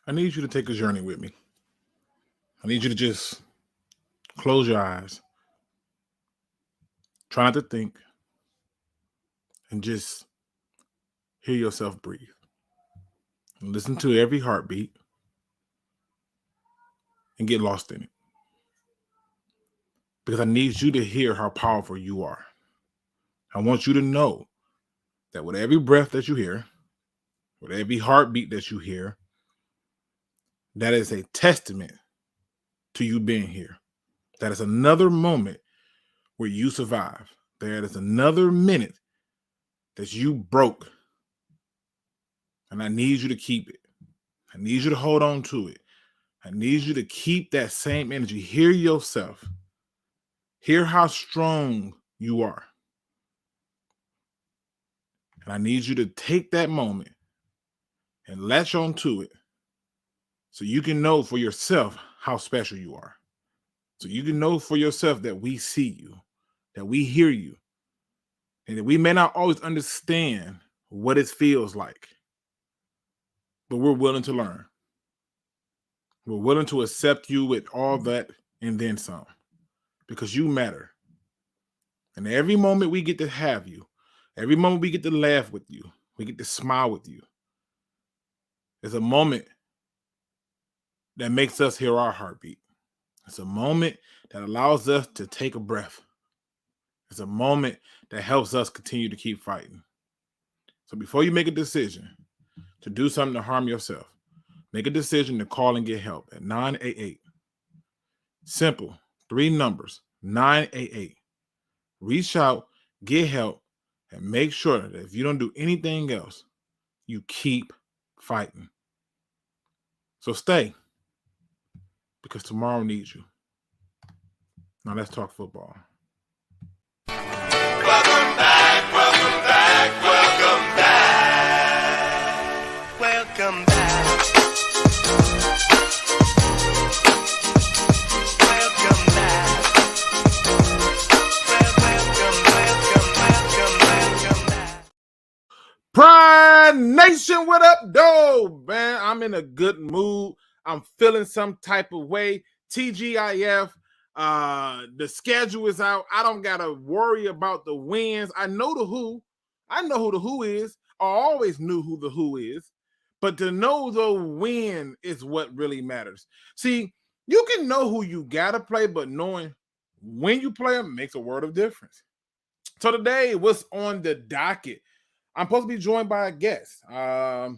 I need you to take a journey with me. I need you to just close your eyes. Try not to think. And just hear yourself breathe. And listen to every heartbeat. And get lost in it. Because I need you to hear how powerful you are. I want you to know that with every breath that you hear, with every heartbeat that you hear, that is a testament to you being here. That is another moment where you survive. That is another minute that you broke. And I need you to keep it. I need you to hold on to it. I need you to keep that same energy. Hear yourself. Hear how strong you are. And I need you to take that moment and latch on to it so you can know for yourself how special you are. So you can know for yourself that we see you, that we hear you, and that we may not always understand what it feels like, but we're willing to learn. We're willing to accept you with all that and then some, because you matter. And every moment we get to have you, every moment we get to laugh with you, we get to smile with you, is a moment that makes us hear our heartbeat. It's a moment that allows us to take a breath. It's a moment that helps us continue to keep fighting. So before you make a decision to do something to harm yourself, make a decision to call and get help at 988. Simple, 3 numbers, 988. Reach out, get help, and make sure that if you don't do anything else, you keep fighting. So stay, because tomorrow needs you. Now let's talk football. Welcome back, welcome back, welcome back. Welcome back. Welcome back. Welcome back. Pride Nation, what up, though? Man, I'm in a good mood. I'm feeling some type of way. TGIF. The schedule is out. I don't gotta worry about the wins. I know the who. I know who the who is. I always knew who the who is. But to know the win is what really matters. See, you can know who you gotta play, but knowing when you play them makes a world of difference. So today, what's on the docket? I'm supposed to be joined by a guest. I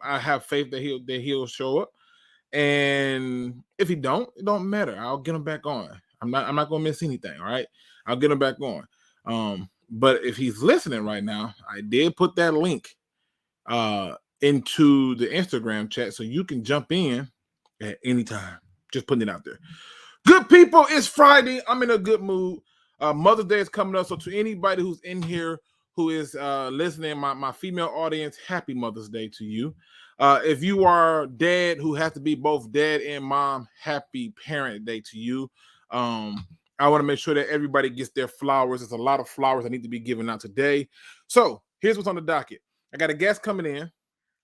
have faith that he'll show up. And if he don't, it don't matter. I'll get him back on. I'm not gonna miss anything. All right, I'll get him back on. But if he's listening right now, I did put that link into the Instagram chat, so you can jump in at any time. Just putting it out there. Good people, it's Friday. I'm in a good mood. Mother's Day is coming up, so to anybody who's in here who is listening, my female audience, happy Mother's Day to you. If you are dad who has to be both dad and mom, happy Parent Day to you. I want to make sure that everybody gets their flowers. There's a lot of flowers that need to be given out today. So here's what's on the docket. I got a guest coming in.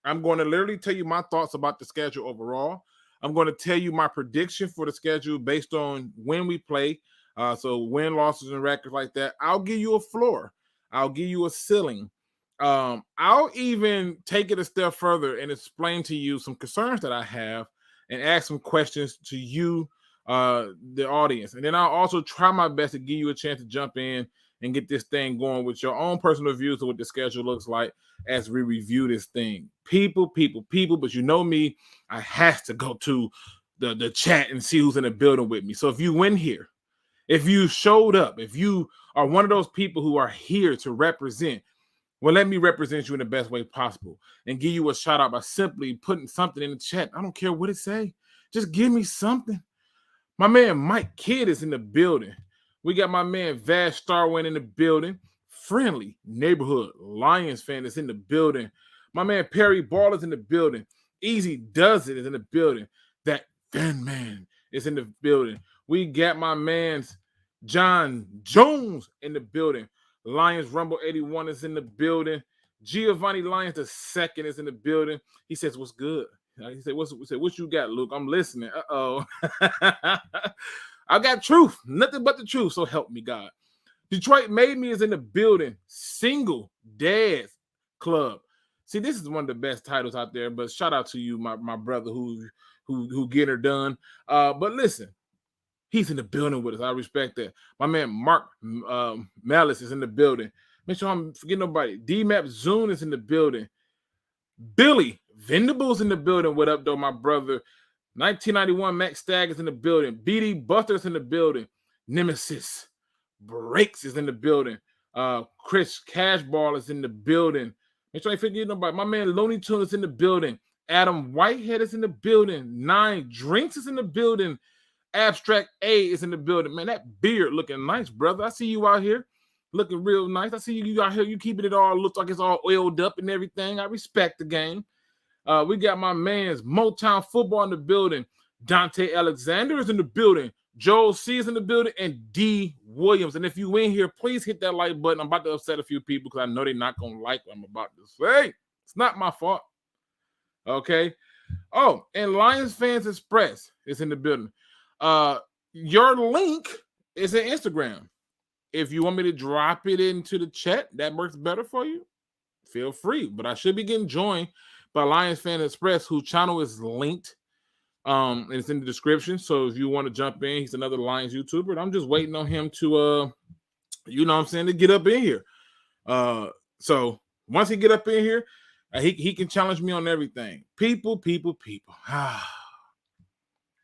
I'm going to literally tell you my thoughts about the schedule overall. I'm going to tell you my prediction for the schedule based on when we play. So win, losses, and records like that. I'll give you a floor. I'll give you a ceiling. I'll even take it a step further and explain to you some concerns that I have and ask some questions to you, the audience. And then I'll also try my best to give you a chance to jump in and get this thing going with your own personal views of what the schedule looks like as we review this thing. People, but you know me, I have to go to the chat and see who's in the building with me. So if you win here, if you showed up, if you are one of those people who are here to represent, well, let me represent you in the best way possible and give you a shout out by simply putting something in the chat. I don't care what it say. Just give me something. My man Mike Kidd is in the building. We got my man Vash Starwin in the building. Friendly neighborhood Lions fan is in the building. My man Perry Ball is in the building. Easy Does It is in the building. That Fan Man is in the building. We got my man's John Jones in the building. Lions Rumble 81 is in the building. Giovanni Lyons II is in the building. He says, what's good? He said, what you got, Luke? I'm listening. Uh-oh. I got truth. Nothing but the truth. So help me, God. Detroit Made Me is in the building. Single Dads Club. See, this is one of the best titles out there, but shout out to you, my brother who get her done. But listen, he's in the building with us. I respect that. My man Mark Malice is in the building. Make sure I'm forgetting nobody. D-Map Zune is in the building. Billy Vendable's in the building. What up, though, my brother? 1991 Max Stagg is in the building. BD Buster's in the building. Nemesis Breaks is in the building. Chris Cashball is in the building. Make sure I forget nobody. My man Looney Tunes is in the building. Adam Whitehead is in the building. 9 Drinks is in the building. Abstract A is in the building. Man, that beard looking nice, brother. I see you out here looking real nice. I see you out here. You keeping it all, looks like it's all oiled up and everything. I respect the game. We got my man's Motown Football in the building. Dante Alexander is in the building. Joel C is in the building. And D Williams. And if you in here, please hit that like button. I'm about to upset a few people because I know they're not going to like what I'm about to say. It's not my fault. Okay. Oh, and Lions Fans Express is in the building. Your link is in Instagram. If you want me to drop it into the chat, that works better for you, feel free. But I should be getting joined by Lions Fan Express, whose channel is linked. And it's in the description. So if you want to jump in, he's another Lions YouTuber. And I'm just waiting on him to to get up in here. So once he get up in here, he can challenge me on everything. People.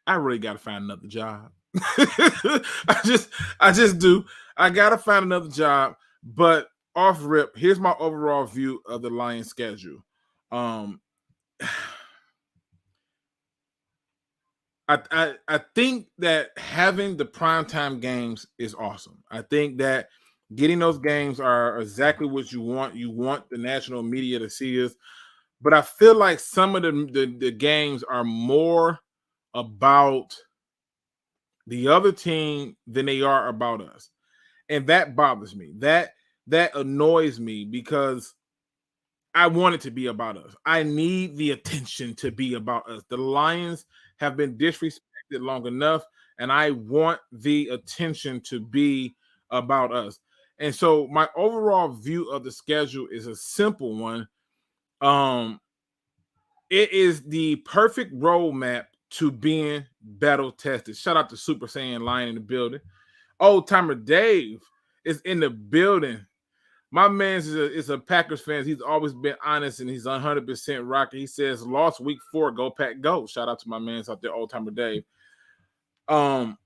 I really got to find another job. I just do. I got to find another job. But off rip, here's my overall view of the Lions schedule. I think that having the primetime games is awesome. I think that getting those games are exactly what you want. You want the national media to see us. But I feel like some of the games are more about the other team than they are about us. And that bothers me. That annoys me because I want it to be about us. I need the attention to be about us. The Lions have been disrespected long enough, and I want the attention to be about us. And so my overall view of the schedule is a simple one. It is the perfect roadmap to being battle tested. Shout out to Super Saiyan Lion in the building. Old Timer Dave is in the building. My man is a Packers fan. He's always been honest and he's 100% rocker. He says, lost week 4, go Pack, go. Shout out to my man out there, Old Timer Dave. I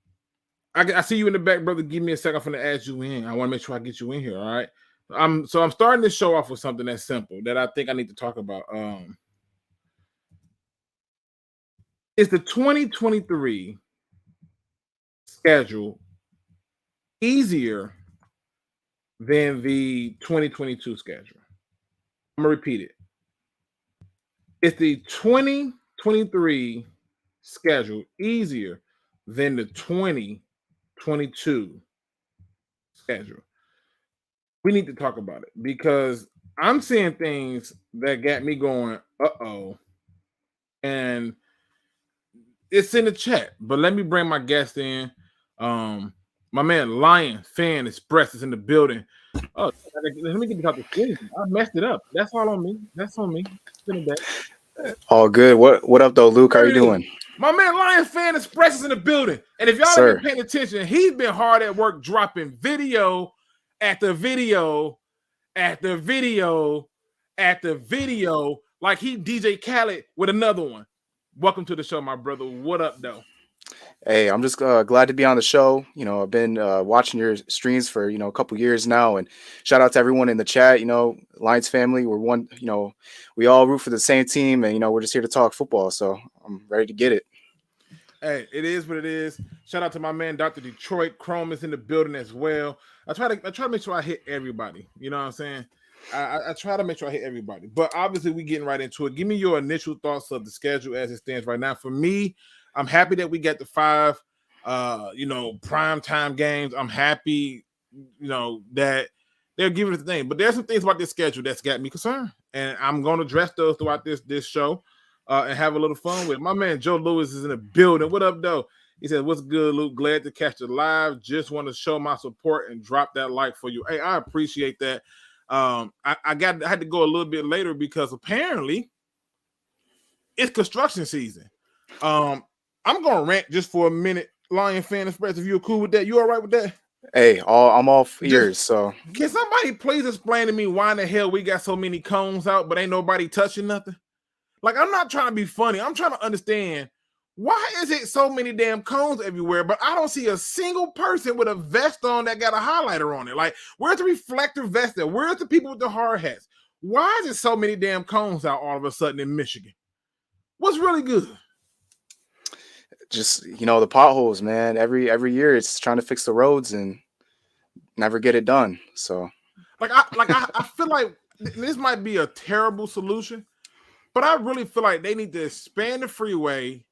see you in the back, brother. Give me a second. I'm going to add you in. I want to make sure I get you in here, all right? So I'm starting this show off with something that's simple that I think I need to talk about. Is the 2023 schedule easier than the 2022 schedule? I'm going to repeat it. Is the 2023 schedule easier than the 2022 schedule? We need to talk about it because I'm seeing things that got me going, uh-oh. And it's in the chat, but let me bring my guest in. My man Lion Fan Express is in the building. Oh, let me get to talk to Quin. I messed it up. That's all on me. That's on me. All good. What up, though, Luke? How are you doing? My man Lion Fan Express is in the building. And if y'all have been paying attention, he's been hard at work dropping video after video after video after video like he DJ Khaled with another one. Welcome to the show, my brother. What up, though? Hey, I'm just glad to be on the show. You know, I've been watching your streams for, a couple years now. And shout out to everyone in the chat. Lions family, we're one, we all root for the same team. And, we're just here to talk football. So I'm ready to get it. Hey, it is what it is. Shout out to my man, Dr. Detroit. Chrome is in the building as well. I try to make sure I hit everybody. You know what I'm saying? I try to make sure I hit everybody. But obviously, we're getting right into it. Give me your initial thoughts of the schedule as it stands right now. For me, I'm happy that we got the 5, prime time games. I'm happy, that they're giving it the thing. But there's some things about this schedule that's got me concerned. And I'm going to address those throughout this show. and have a little fun with it. My man Joe Lewis is in the building. What up, though? He said, "What's good, Luke? Glad to catch it live. Just want to show my support and drop that like for you." Hey, I appreciate that. I had to go a little bit later because apparently it's construction season. I'm gonna rant just for a minute. Lion Fan Express, if you're cool with that, you all right with that? Hey, I'm all ears. So can somebody please explain to me why in the hell we got so many cones out, but ain't nobody touching nothing? Like, I'm not trying to be funny. I'm trying to understand why is it so many damn cones everywhere, but I don't see a single person with a vest on that got a highlighter on it. Like, where's the reflector vest at? Where's the people with the hard hats? Why is it so many damn cones out all of a sudden in Michigan? What's really good? Just, the potholes, man. Every year it's trying to fix the roads and never get it done. So I feel like this might be a terrible solution, but I really feel like they need to expand the freeway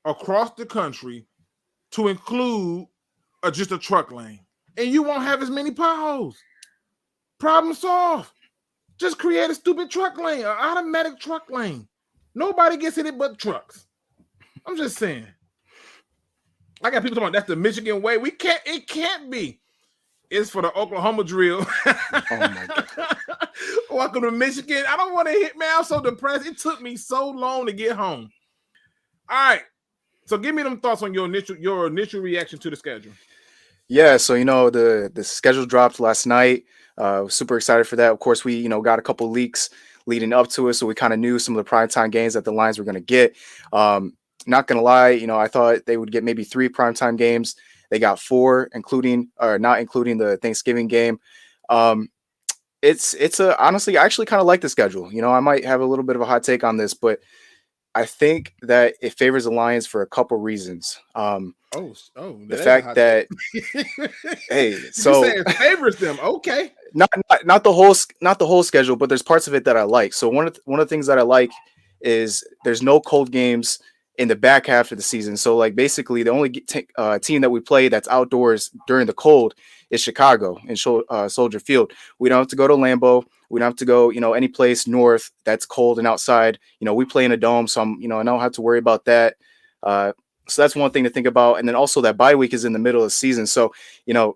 across the country to include just a truck lane, and you won't have as many potholes. Problem solved. Just create a stupid truck lane, an automatic truck lane. Nobody gets in it but trucks. I'm just saying. I got people talking about that's the Michigan way. It can't be. It's for the Oklahoma drill. Oh my God. Welcome to Michigan. I don't want to hit, man. I'm so depressed. It took me so long to get home. All right. So give me them thoughts on your initial reaction to the schedule. Yeah, so the schedule dropped last night. Super excited for that. Of course, we got a couple leaks leading up to it, so we kind of knew some of the primetime games that the Lions were going to get. Not gonna lie, I thought they would get maybe 3 primetime games. They got 4, not including the Thanksgiving game. It's honestly, I actually kind of like the schedule. I might have a little bit of a hot take on this, but I think that it favors the Lions for a couple reasons. The fact that hey, so you say it favors them, okay? Not the whole schedule, but there's parts of it that I like. So one of the things that I like is there's no cold games in the back half of the season. So like basically the only team that we play that's outdoors during the cold is Chicago in Soldier Field. We don't have to go to Lambeau. We don't have to go, any place north that's cold and outside. We play in a dome, so I don't have to worry about that. So that's one thing to think about. And then also that bye week is in the middle of the season. So, you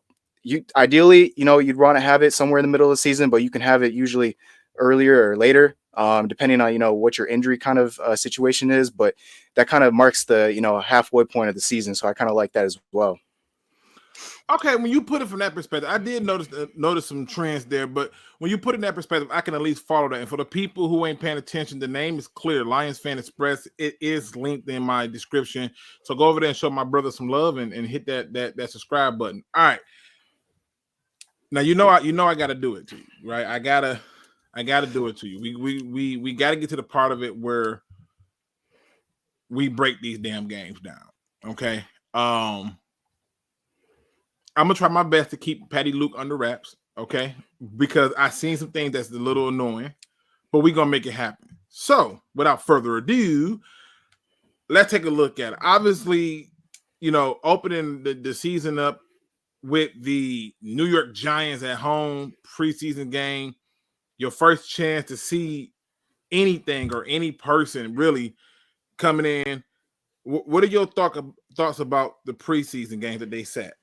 ideally, you'd want to have it somewhere in the middle of the season, but you can have it usually earlier or later, depending on, what your injury kind of situation is. But that kind of marks the, halfway point of the season. So I kind of like that as well. Okay, when you put it from that perspective, I did notice some trends there, but when you put it in that perspective, I can at least follow that. And for the people who ain't paying attention, the name is clear, Lions Fan Express. It is linked in my description. So go over there and show my brother some love and hit that subscribe button. All right. Now I gotta do it to you, right? I gotta do it to you. We gotta get to the part of it where we break these damn games down. Okay. I'm gonna try my best to keep Patty Luke under wraps, okay? Because I seen some things that's a little annoying, but we're gonna make it happen. So, without further ado, let's take a look at it. Obviously, opening the season up with the New York Giants at home preseason game, your first chance to see anything or any person really coming in. What are your thoughts about the preseason games that they set?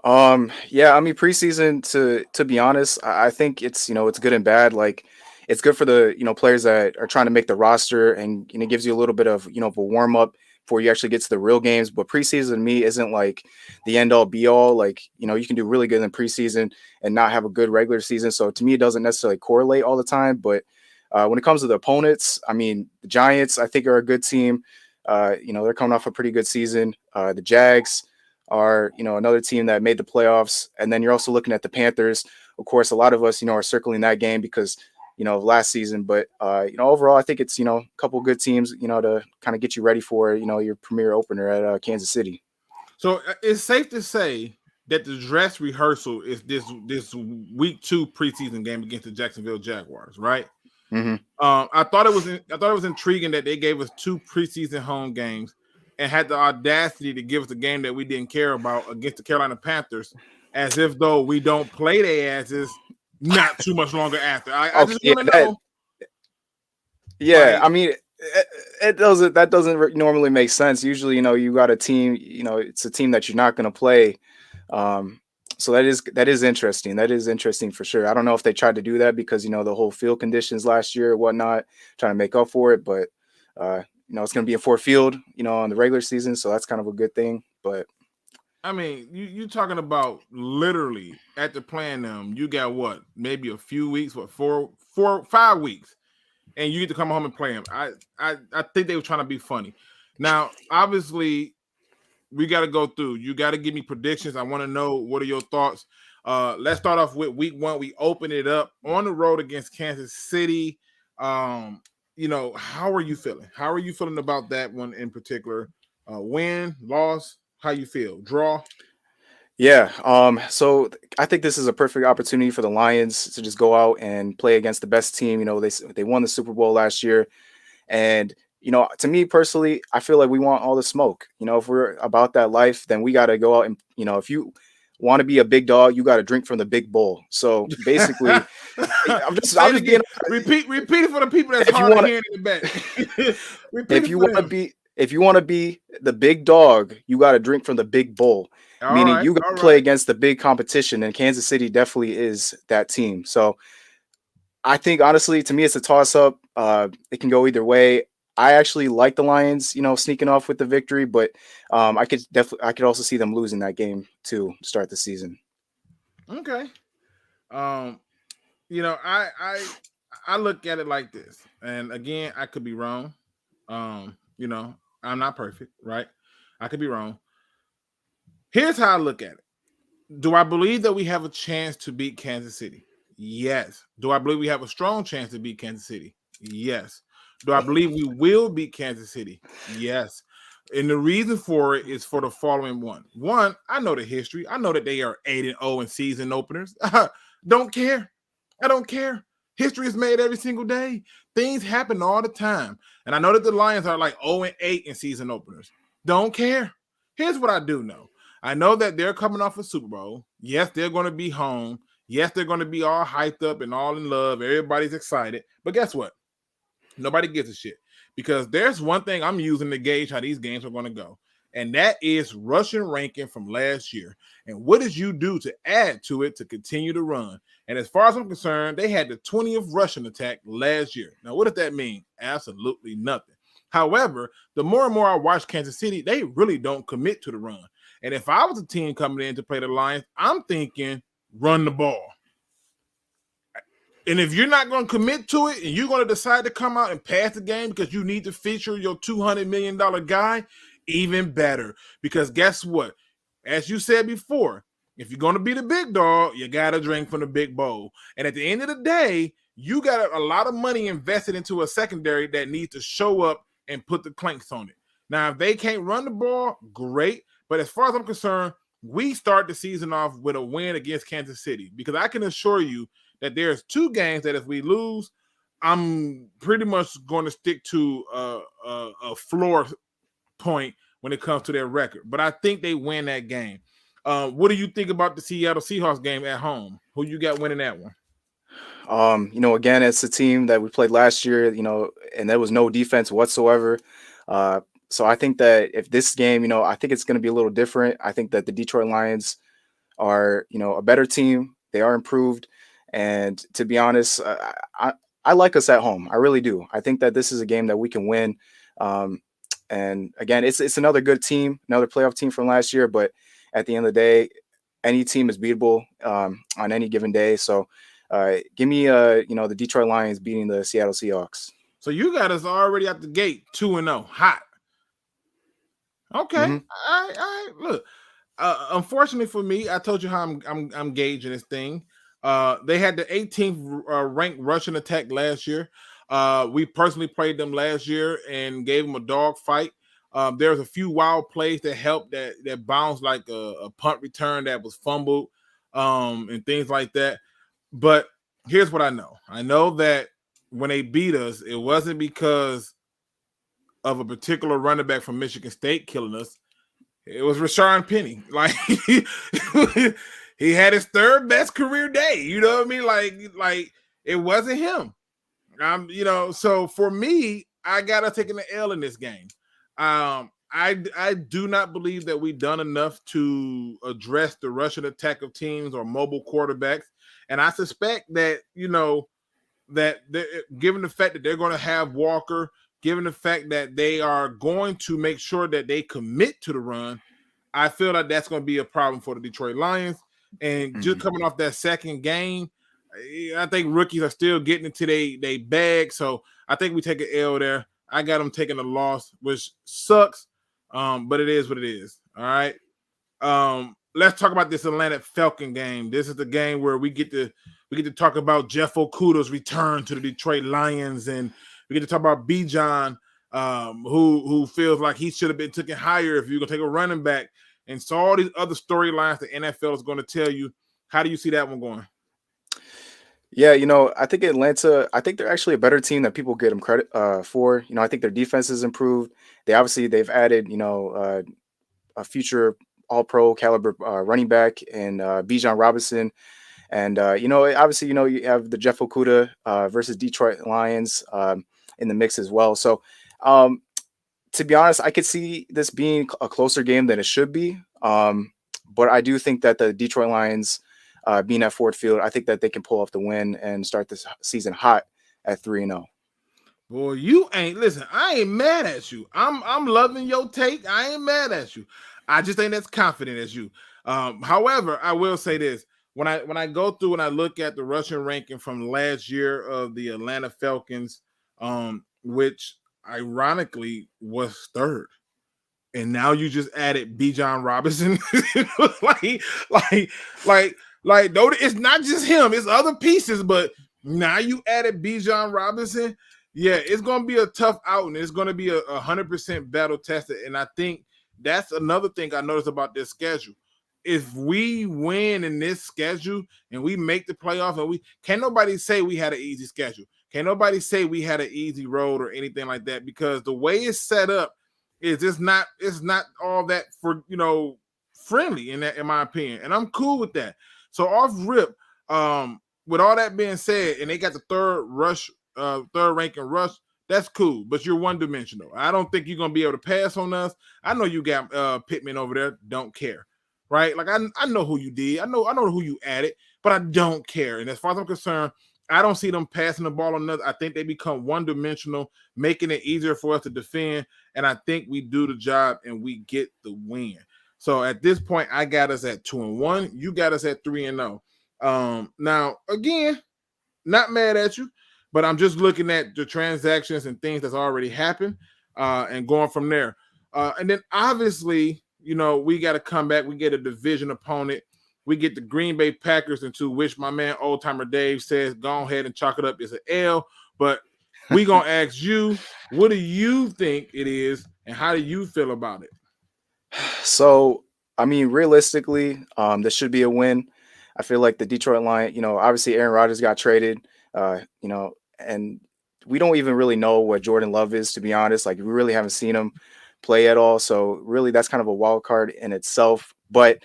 Yeah, I mean, preseason, to be honest, I think it's, it's good and bad. Like, it's good for the, players that are trying to make the roster, and it gives you a little bit of, of a warm up before you actually get to the real games. But preseason to me isn't like the end all be all. Like, you can do really good in preseason and not have a good regular season. So to me, it doesn't necessarily correlate all the time. But when it comes to the opponents, I mean, the Giants, I think, are a good team. They're coming off a pretty good season. The Jags are, another team that made the playoffs. And then you're also looking at the Panthers. Of course, a lot of us, are circling that game because, of last season. But, overall, I think it's, a couple of good teams, to kind of get you ready for, your premier opener at Kansas City. So it's safe to say that the dress rehearsal is this week 2 preseason game against the Jacksonville Jaguars, right? Mm-hmm. I thought it was intriguing that they gave us 2 preseason home games and had the audacity to give us a game that we didn't care about against the Carolina Panthers, as if though we don't play their asses not too much longer after. I just want to know. Yeah, like, I mean, It doesn't. That doesn't normally make sense. Usually, you got a team. It's a team that you're not going to play. So that is interesting. That is interesting for sure. I don't know if they tried to do that because the whole field conditions last year or whatnot, trying to make up for it. But it's going to be a Ford Field, on the regular season, so that's kind of a good thing. But I mean, you talking about literally at the playing them. You got what? Maybe a few weeks, 5 weeks, and you get to come home and play them. I think they were trying to be funny. Now, obviously, we got to go through. You got to give me predictions. I want to know what are your thoughts. Let's start off with week 1. We open it up on the road against Kansas City. How are you feeling? How are you feeling about that one in particular? Win, loss, how you feel? Draw? yeah, so I think this is a perfect opportunity for the Lions to just go out and play against the best team. They won the Super Bowl last year, and to me personally, I feel like we want all the smoke. If we're about that life, then we got to go out and if you want to be a big dog, you got to drink from the big bowl. So basically, I'm just being, repeat it for the people that's hard of hearing in the back. If you want to be the big dog, you got to drink from the big bowl. Meaning you got to play against the big competition, and Kansas City definitely is that team. So I think honestly, to me, it's a toss up. It can go either way. I actually like the Lions, sneaking off with the victory, but I could also see them losing that game to start the season. Okay. I look at it like this, and again, I could be wrong. I'm not perfect, right? I could be wrong. Here's how I look at it. Do I believe that we have a chance to beat Kansas City? Yes. Do I believe we have a strong chance to beat Kansas City? Yes. Do I believe we will beat Kansas City? Yes. And the reason for it is for the following one. One, I know the history. I know that they are 8-0 in season openers. Don't care. I don't care. History is made every single day. Things happen all the time. And I know that the Lions are like 0-8 in season openers. Don't care. Here's what I do know. I know that they're coming off a Super Bowl. Yes, they're going to be home. Yes, they're going to be all hyped up and all in love. Everybody's excited. But guess what? Nobody gives a shit. Because there's one thing I'm using to gauge how these games are going to go. And that is rushing ranking from last year. And what did you do to add to it to continue to run? And as far as I'm concerned, they had the 20th rushing attack last year. Now, what does that mean? Absolutely nothing. However, the more and more I watch Kansas City, they really don't commit to the run. And if I was a team coming in to play the Lions, I'm thinking run the ball. And if you're not going to commit to it and you're going to decide to come out and pass the game because you need to feature your $200 million guy, even better. Because guess what? As you said before, if you're going to be the big dog, you got to drink from the big bowl. And at the end of the day, you got a lot of money invested into a secondary that needs to show up and put the clanks on it. Now, if they can't run the ball, great. But as far as I'm concerned, we start the season off with a win against Kansas City because I can assure you that there's 2 games that if we lose, I'm pretty much going to stick to a floor point when it comes to their record. But I think they win that game. What do you think about the Seattle Seahawks game at home? Who you got winning that one? Again, it's a team that we played last year, and there was no defense whatsoever. So I think that if this game, I think it's going to be a little different. I think that the Detroit Lions are, a better team. They are improved. And to be honest, I like us at home. I really do. I think that this is a game that we can win. And again, it's another good team, another playoff team from last year. But at the end of the day, any team is beatable on any given day. So give me, the Detroit Lions beating the Seattle Seahawks. So you got us already at the gate 2-0, hot. Okay, Mm-hmm. all right. Look, unfortunately for me, I told you how I'm gauging this thing. They had the 18th ranked rushing attack last year. We personally played them last year and gave them a dog fight. There's a few wild plays that helped that bounced like a punt return that was fumbled and things like that. But here's what I know. I know that when they beat us, it wasn't because of a particular running back from Michigan State killing us. It was Rashard Penny. Like he had his 3rd best career day. You know what I mean? Like it wasn't him. So for me, I got us taking the L in this game. I do not believe that we've done enough to address the rushing attack of teams or mobile quarterbacks. And I suspect that, that given the fact that they're going to have Walker, given the fact that they are going to make sure that they commit to the run, I feel like that's going to be a problem for the Detroit Lions. And just coming off that second game, I think rookies are still getting into they bag. So I think we take an L there. I got them taking a loss, which sucks, but it is what it is. All right. Let's talk about this Atlanta Falcon game. This is the game where we get to talk about Jeff Okuda's return to the Detroit Lions, and we get to talk about Bijan, who feels like he should have been taken higher if you're gonna take a running back, and so all these other storylines the NFL is going to tell you. How do you see that one going? Yeah, I think Atlanta, I think they're actually a better team than people give them credit for. I think their defense has improved. They've added, a future all-pro caliber running back and Bijan Robinson. And, obviously, you have the Jeff Okuda versus Detroit Lions in the mix as well. So, to be honest, I could see this being a closer game than it should be. But I do think that the Detroit Lions, being at Ford Field, I think that they can pull off the win and start this season hot at 3-0. Boy, you ain't listen. I ain't mad at you. I'm loving your take. I ain't mad at you. I just ain't as confident as you. However, I will say this: when I go through and I look at the rushing ranking from last year of the Atlanta Falcons, which ironically was third, and now you just added Bijan Robinson, like, no, it's not just him, it's other pieces, but now you added Bijan Robinson. Yeah, it's going to be a tough outing. It's going to be a 100% battle tested. And I think that's another thing I noticed about this schedule. If we win in this schedule and we make the playoff, and can't nobody say we had an easy schedule. Can't nobody say we had an easy road or anything like that, because the way it's set up is it's not all that friendly in my opinion. And I'm cool with that. So off rip, with all that being said, and they got the third ranking rush, that's cool, but you're one-dimensional. I don't think you're gonna be able to pass on us. I know you got Pittman over there, don't care, right? Like I know who you did, I know who you added, but I don't care. And as far as I'm concerned, I don't see them passing the ball on us. I think they become one-dimensional, making it easier for us to defend, and I think we do the job and we get the win. So at this point, I got us at 2-1. You got us at 3-0. Now, again, not mad at you, but I'm just looking at the transactions and things that's already happened and going from there. And then obviously, we got to come back. We get a division opponent. We get the Green Bay Packers, into which my man Old Timer Dave says, go ahead and chalk it up as an L. But we going to ask you, what do you think it is and how do you feel about it? So, I mean, realistically, this should be a win. I feel like the Detroit Lions, obviously Aaron Rodgers got traded, and we don't even really know what Jordan Love is, to be honest. Like, we really haven't seen him play at all. So really that's kind of a wild card in itself. But,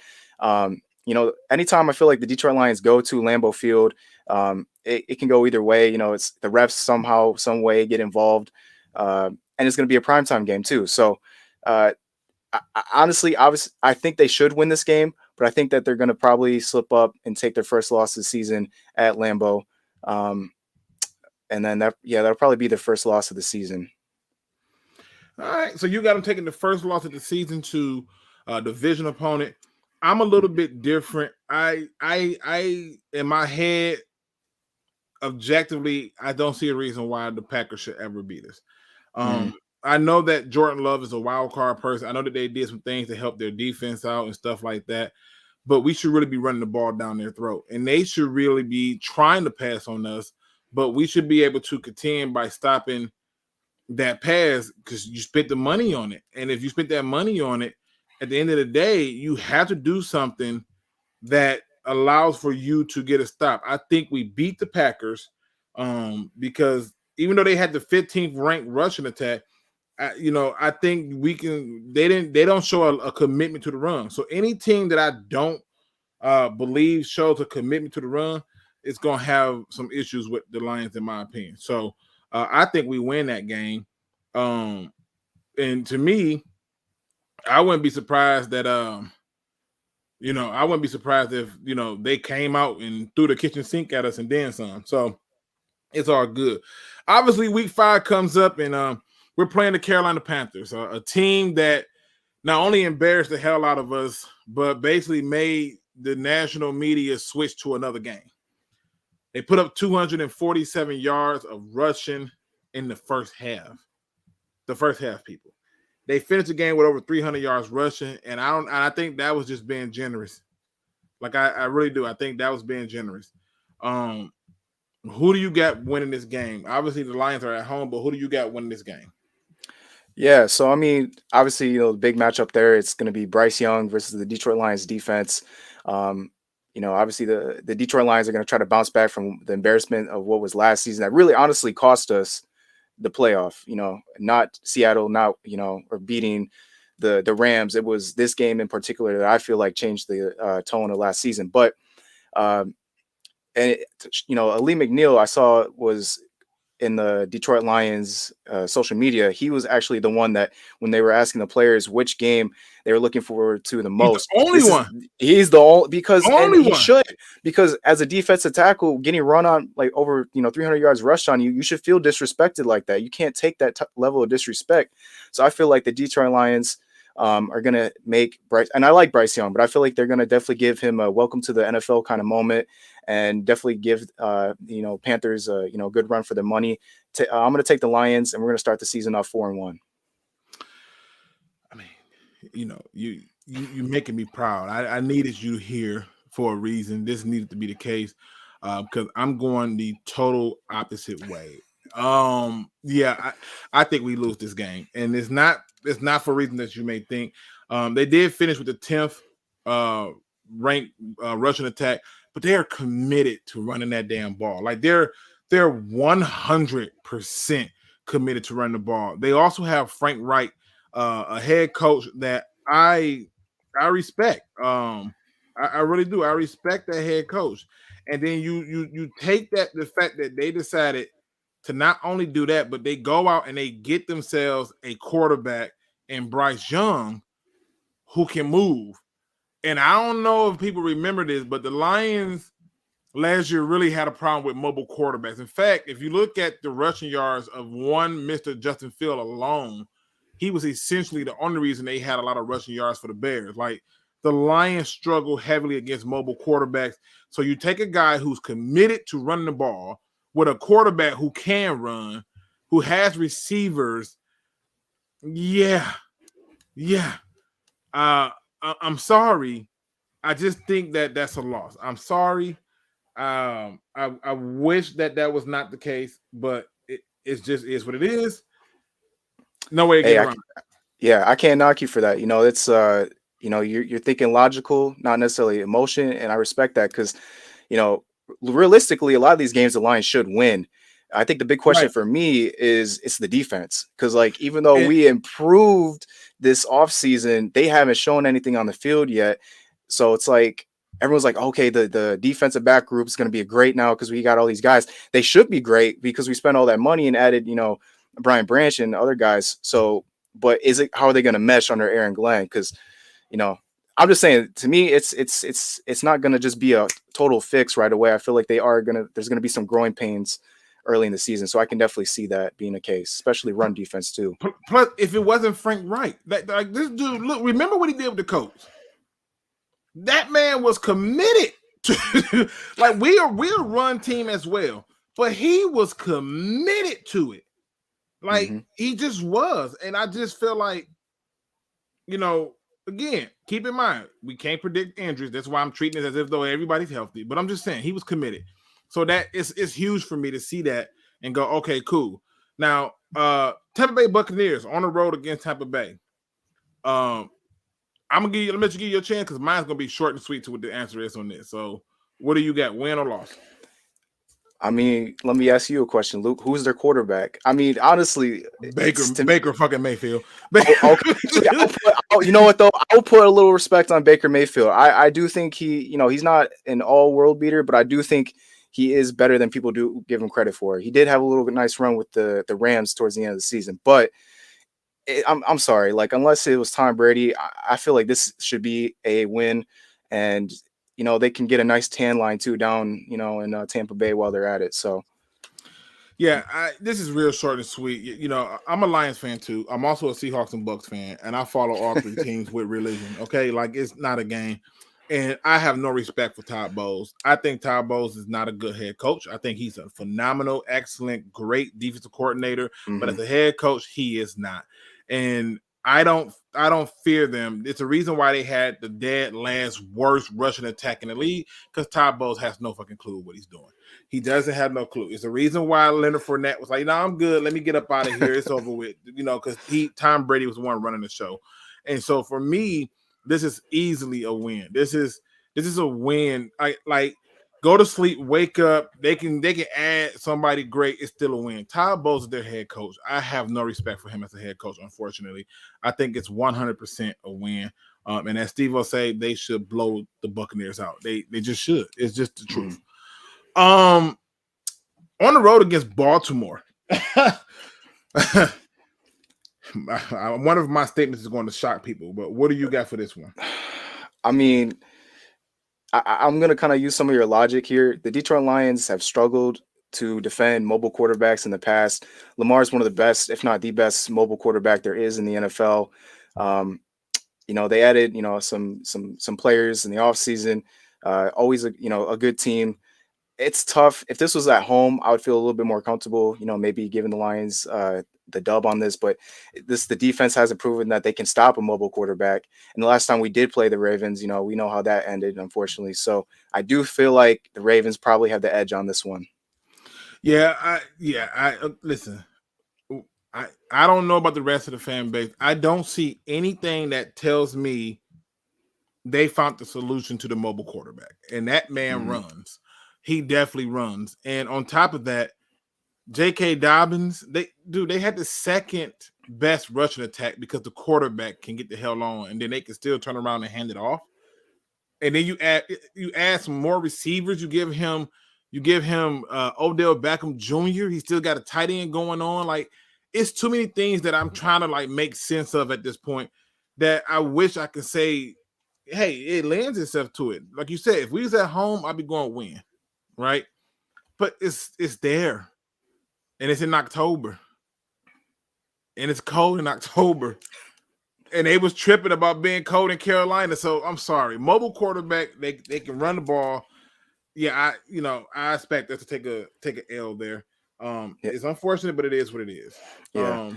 anytime I feel like the Detroit Lions go to Lambeau Field, it can go either way. It's the refs somehow, some way get involved, and it's going to be a primetime game too. So, honestly, I think they should win this game, but I think that they're going to probably slip up and take their first loss this season at Lambeau. And then that'll probably be their first loss of the season. All right. So you got them taking the first loss of the season to a division opponent. I'm a little bit different. I in my head, objectively, I don't see a reason why the Packers should ever beat us. I know that Jordan Love is a wild card person. I know that they did some things to help their defense out and stuff like that, but we should really be running the ball down their throat, and they should really be trying to pass on us, but we should be able to contend by stopping that pass because you spent the money on it. And if you spent that money on it, at the end of the day, you have to do something that allows for you to get a stop. I think we beat the Packers because even though they had the 15th ranked rushing attack, I think we can. They don't show a commitment to the run. So any team that I don't believe shows a commitment to the run is going to have some issues with the Lions, in my opinion. So I think we win that game. And to me, I wouldn't be surprised that I wouldn't be surprised if they came out and threw the kitchen sink at us and then some. So it's all good. Obviously, week 5 comes up, and we're playing the Carolina Panthers, a team that not only embarrassed the hell out of us, but basically made the national media switch to another game. They put up 247 yards of rushing in the first half. The first half, people. They finished the game with over 300 yards rushing, and I think that was just being generous. Like I really do. I think that was being generous. Who do you got winning this game? Obviously, the Lions are at home, but who do you got winning this game? Yeah, so I mean, obviously, the big matchup there, it's going to be Bryce Young versus the Detroit Lions defense. Obviously the Detroit Lions are going to try to bounce back from the embarrassment of what was last season that really honestly cost us the playoff, not Seattle, or beating the Rams. It was this game in particular that I feel like changed the tone of last season. But, Ali McNeil, I saw was in the Detroit Lions social media. He was actually the one that when they were asking the players which game they were looking forward to the most. He's the only because he should, because as a defensive tackle getting run on like over 300 yards rushed on you, you should feel disrespected like that. You can't take that level of disrespect. So I feel like the Detroit Lions are going to make Bryce, and I like Bryce Young, but I feel like they're going to definitely give him a welcome to the NFL kind of moment and definitely give, Panthers a, good run for their money. I'm going to take the Lions, and we're going to start the season off 4-1. I mean, you making me proud. I needed you here for a reason. This needed to be the case because I'm going the total opposite way. I think we lose this game, and it's not for reasons that you may think. They did finish with the 10th ranked rushing attack, but they are committed to running that damn ball. Like they're 100% committed to running the ball. They also have Frank Wright, a head coach that I respect. I really do. I respect that head coach. And then you take the fact that they decided to not only do that, but they go out and they get themselves a quarterback in Bryce Young who can move. And I don't know if people remember this, but the Lions last year really had a problem with mobile quarterbacks. In fact, if you look at the rushing yards of one Mr. Justin Field alone, he was essentially the only reason they had a lot of rushing yards for the Bears. Like the Lions struggle heavily against mobile quarterbacks. So you take a guy who's committed to running the ball with a quarterback who can run, who has receivers. Yeah. I'm sorry. I just think that that's a loss. I'm sorry. I wish that was not the case, but it just is what it is. No way to get around. I can't knock you for that. It's you're thinking logical, not necessarily emotion, and I respect that because realistically, a lot of these games the Lions should win. I think the big question for me is it's the defense because even though we improved this offseason, they haven't shown anything on the field yet. So it's like everyone's like, okay, the defensive back group is going to be great now because we got all these guys. They should be great because we spent all that money and added, Brian Branch and other guys. So, but how are they going to mesh under Aaron Glenn? Because, I'm just saying, to me, it's not going to just be a total fix right away. I feel like there's going to be some growing pains early in the season. So I can definitely see that being a case, especially run defense too. Plus, if it wasn't Frank Wright, like this dude, look, remember what he did with the Colts? That man was committed to like we're a run team as well, but he was committed to it. Like he just was. And I just feel like, again, keep in mind, we can't predict injuries. That's why I'm treating it as if though everybody's healthy. But I'm just saying he was committed. So that it's huge for me to see that and go, okay, cool. Now, Tampa Bay Buccaneers on the road against Tampa Bay. I'm gonna let you give you a chance because mine's gonna be short and sweet to what the answer is on this. So, what do you got, win or loss? I mean, let me ask you a question, Luke. Who's their quarterback? I mean, honestly, Baker fucking Mayfield. Okay. You know what though? I'll put a little respect on Baker Mayfield. I do think he's not an all-world beater, but I do think he is better than people do give him credit for. He did have a little nice run with the Rams towards the end of the season, but I'm sorry, like unless it was Tom Brady, I feel like this should be a win, and they can get a nice tan line too down in Tampa Bay while they're at it. So. Yeah, this is real short and sweet. I'm a Lions fan too. I'm also a Seahawks and Bucks fan, and I follow all three teams with religion. Okay, like it's not a game, and I have no respect for Todd Bowles. I think Todd Bowles is not a good head coach. I think he's a phenomenal, excellent, great defensive coordinator, but as a head coach, he is not. And I don't fear them. It's a reason why they had the dead last worst rushing attack in the league, because Todd Bowles has no fucking clue what he's doing. He doesn't have no clue. It's the reason why Leonard Fournette was like, "No, I'm good. Let me get up out of here. It's over with." Because Tom Brady was the one running the show, and so for me, this is easily a win. This is a win. I go to sleep, wake up. They can add somebody great. It's still a win. Todd Bowles is their head coach. I have no respect for him as a head coach. Unfortunately, I think it's 100% a win. And as Steve will say, they should blow the Buccaneers out. They just should. It's just the truth. On the road against Baltimore, one of my statements is going to shock people, but what do you got for this one? I mean, I'm going to kind of use some of your logic here. The Detroit Lions have struggled to defend mobile quarterbacks in the past. Lamar is one of the best, if not the best, mobile quarterback there is in the NFL. They added, some players in the offseason. Always a good team. It's tough. If this was at home, I would feel a little bit more comfortable, maybe giving the Lions the dub on this. But the defense hasn't proven that they can stop a mobile quarterback. And the last time we did play the Ravens, we know how that ended, unfortunately. So I do feel like the Ravens probably have the edge on this one. Yeah, listen. I don't know about the rest of the fan base. I don't see anything that tells me they found the solution to the mobile quarterback, and that man runs. He definitely runs. And on top of that, J.K. Dobbins, they had the second best rushing attack because the quarterback can get the hell on, and then they can still turn around and hand it off. And then you add some more receivers. You give him Odell Beckham Jr. He's still got a tight end going on. Like, it's too many things that I'm trying to make sense of at this point that I wish I could say, hey, it lends itself to it. Like you said, if we was at home, I'd be going win. Right, but it's there, and it's in October, and it's cold in October, and they was tripping about being cold in Carolina. So I'm sorry, mobile quarterback, they can run the ball. Yeah, I expect us to take a L there. It's unfortunate, but it is what it is. Yeah.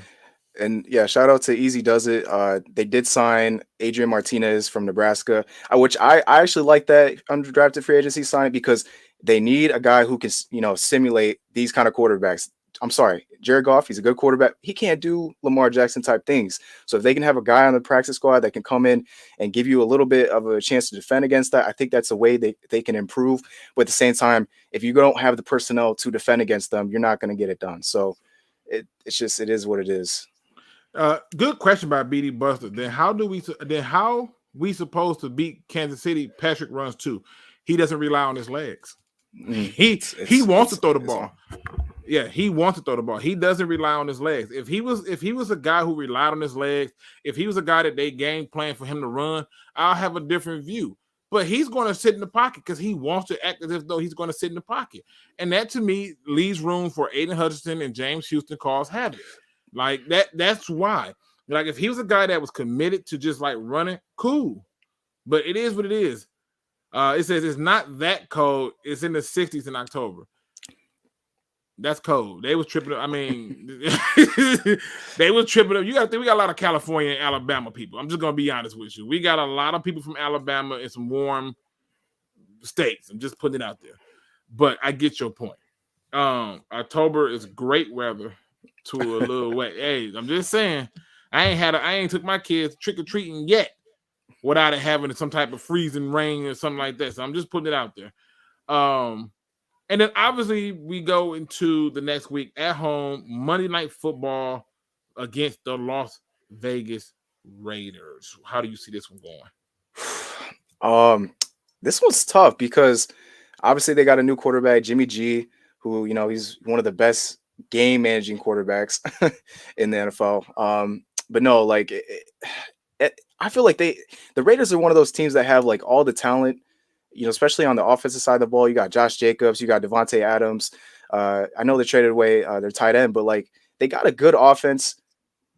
And shout out to Easy Does It. They did sign Adrian Martinez from Nebraska, which I actually like that undrafted free agency signing, because they need a guy who can, simulate these kind of quarterbacks. I'm sorry, Jared Goff, he's a good quarterback. He can't do Lamar Jackson type things. So if they can have a guy on the practice squad that can come in and give you a little bit of a chance to defend against that, I think that's a way they can improve. But at the same time, if you don't have the personnel to defend against them, you're not going to get it done. So it is what it is. Good question by BD Buster. Then how we supposed to beat Kansas City? Patrick runs too. He doesn't rely on his legs. He wants to throw the ball. Yeah, he wants to throw the ball. He doesn't rely on his legs. If he was a guy who relied on his legs, if he was a guy that they game plan for him to run, I'll have a different view. But he's going to sit in the pocket because he wants to act as if though he's going to sit in the pocket. And that, to me, leaves room for Aiden Hutchinson and James Houston cause havoc. Like that's why. Like, if he was a guy that was committed to just running, cool. But it is what it is. It says it's not that cold. It's in the 60s in October. That's cold. They was tripping up. I mean, they was tripping up. You got to think we got a lot of California and Alabama people. I'm just going to be honest with you. We got a lot of people from Alabama in some warm states. I'm just putting it out there. But I get your point. October is great weather to a little wet. Hey, I'm just saying, I ain't took my kids trick-or-treating yet without it having some type of freezing rain or something like that. So I'm just putting it out there. And then obviously we go into the next week at home, Monday Night Football against the Las Vegas Raiders. How do you see this one going? This one's tough because Obviously, they got a new quarterback, Jimmy G, who, you know, he's one of the best game managing quarterbacks in the NFL. But no, like I feel like the Raiders are one of those teams that have like all the talent, you know, especially on the offensive side of the ball. You got Josh Jacobs, you got Devontae Adams. I know they traded away their tight end, but like they got a good offense.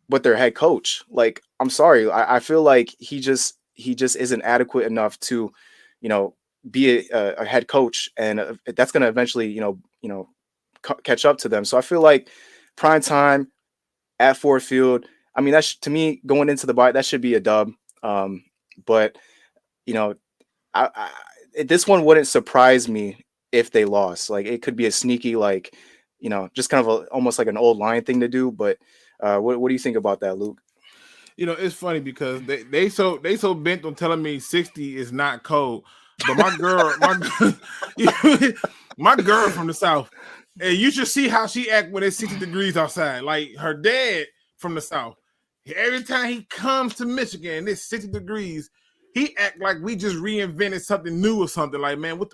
But their head coach, like, I'm sorry, I feel like he just isn't adequate enough to, you know, be a head coach, and that's going to eventually, you know, catch up to them. So I feel like prime time at Ford Field. I mean, that's to me going into the bye, that should be a dub. But you know, this one wouldn't surprise me if they lost. Like, it could be a sneaky, like, you know, just kind of almost like an old Lion thing to do. But what do you think about that, Luke? You know, it's funny because they so bent on telling me 60 is not cold, but my girl my girl from the South, and you should see how she act when it's 60 degrees outside. Like, her dad from the South, every time he comes to Michigan and it's 60 degrees, he act like we just reinvented something new or something. Like, man, what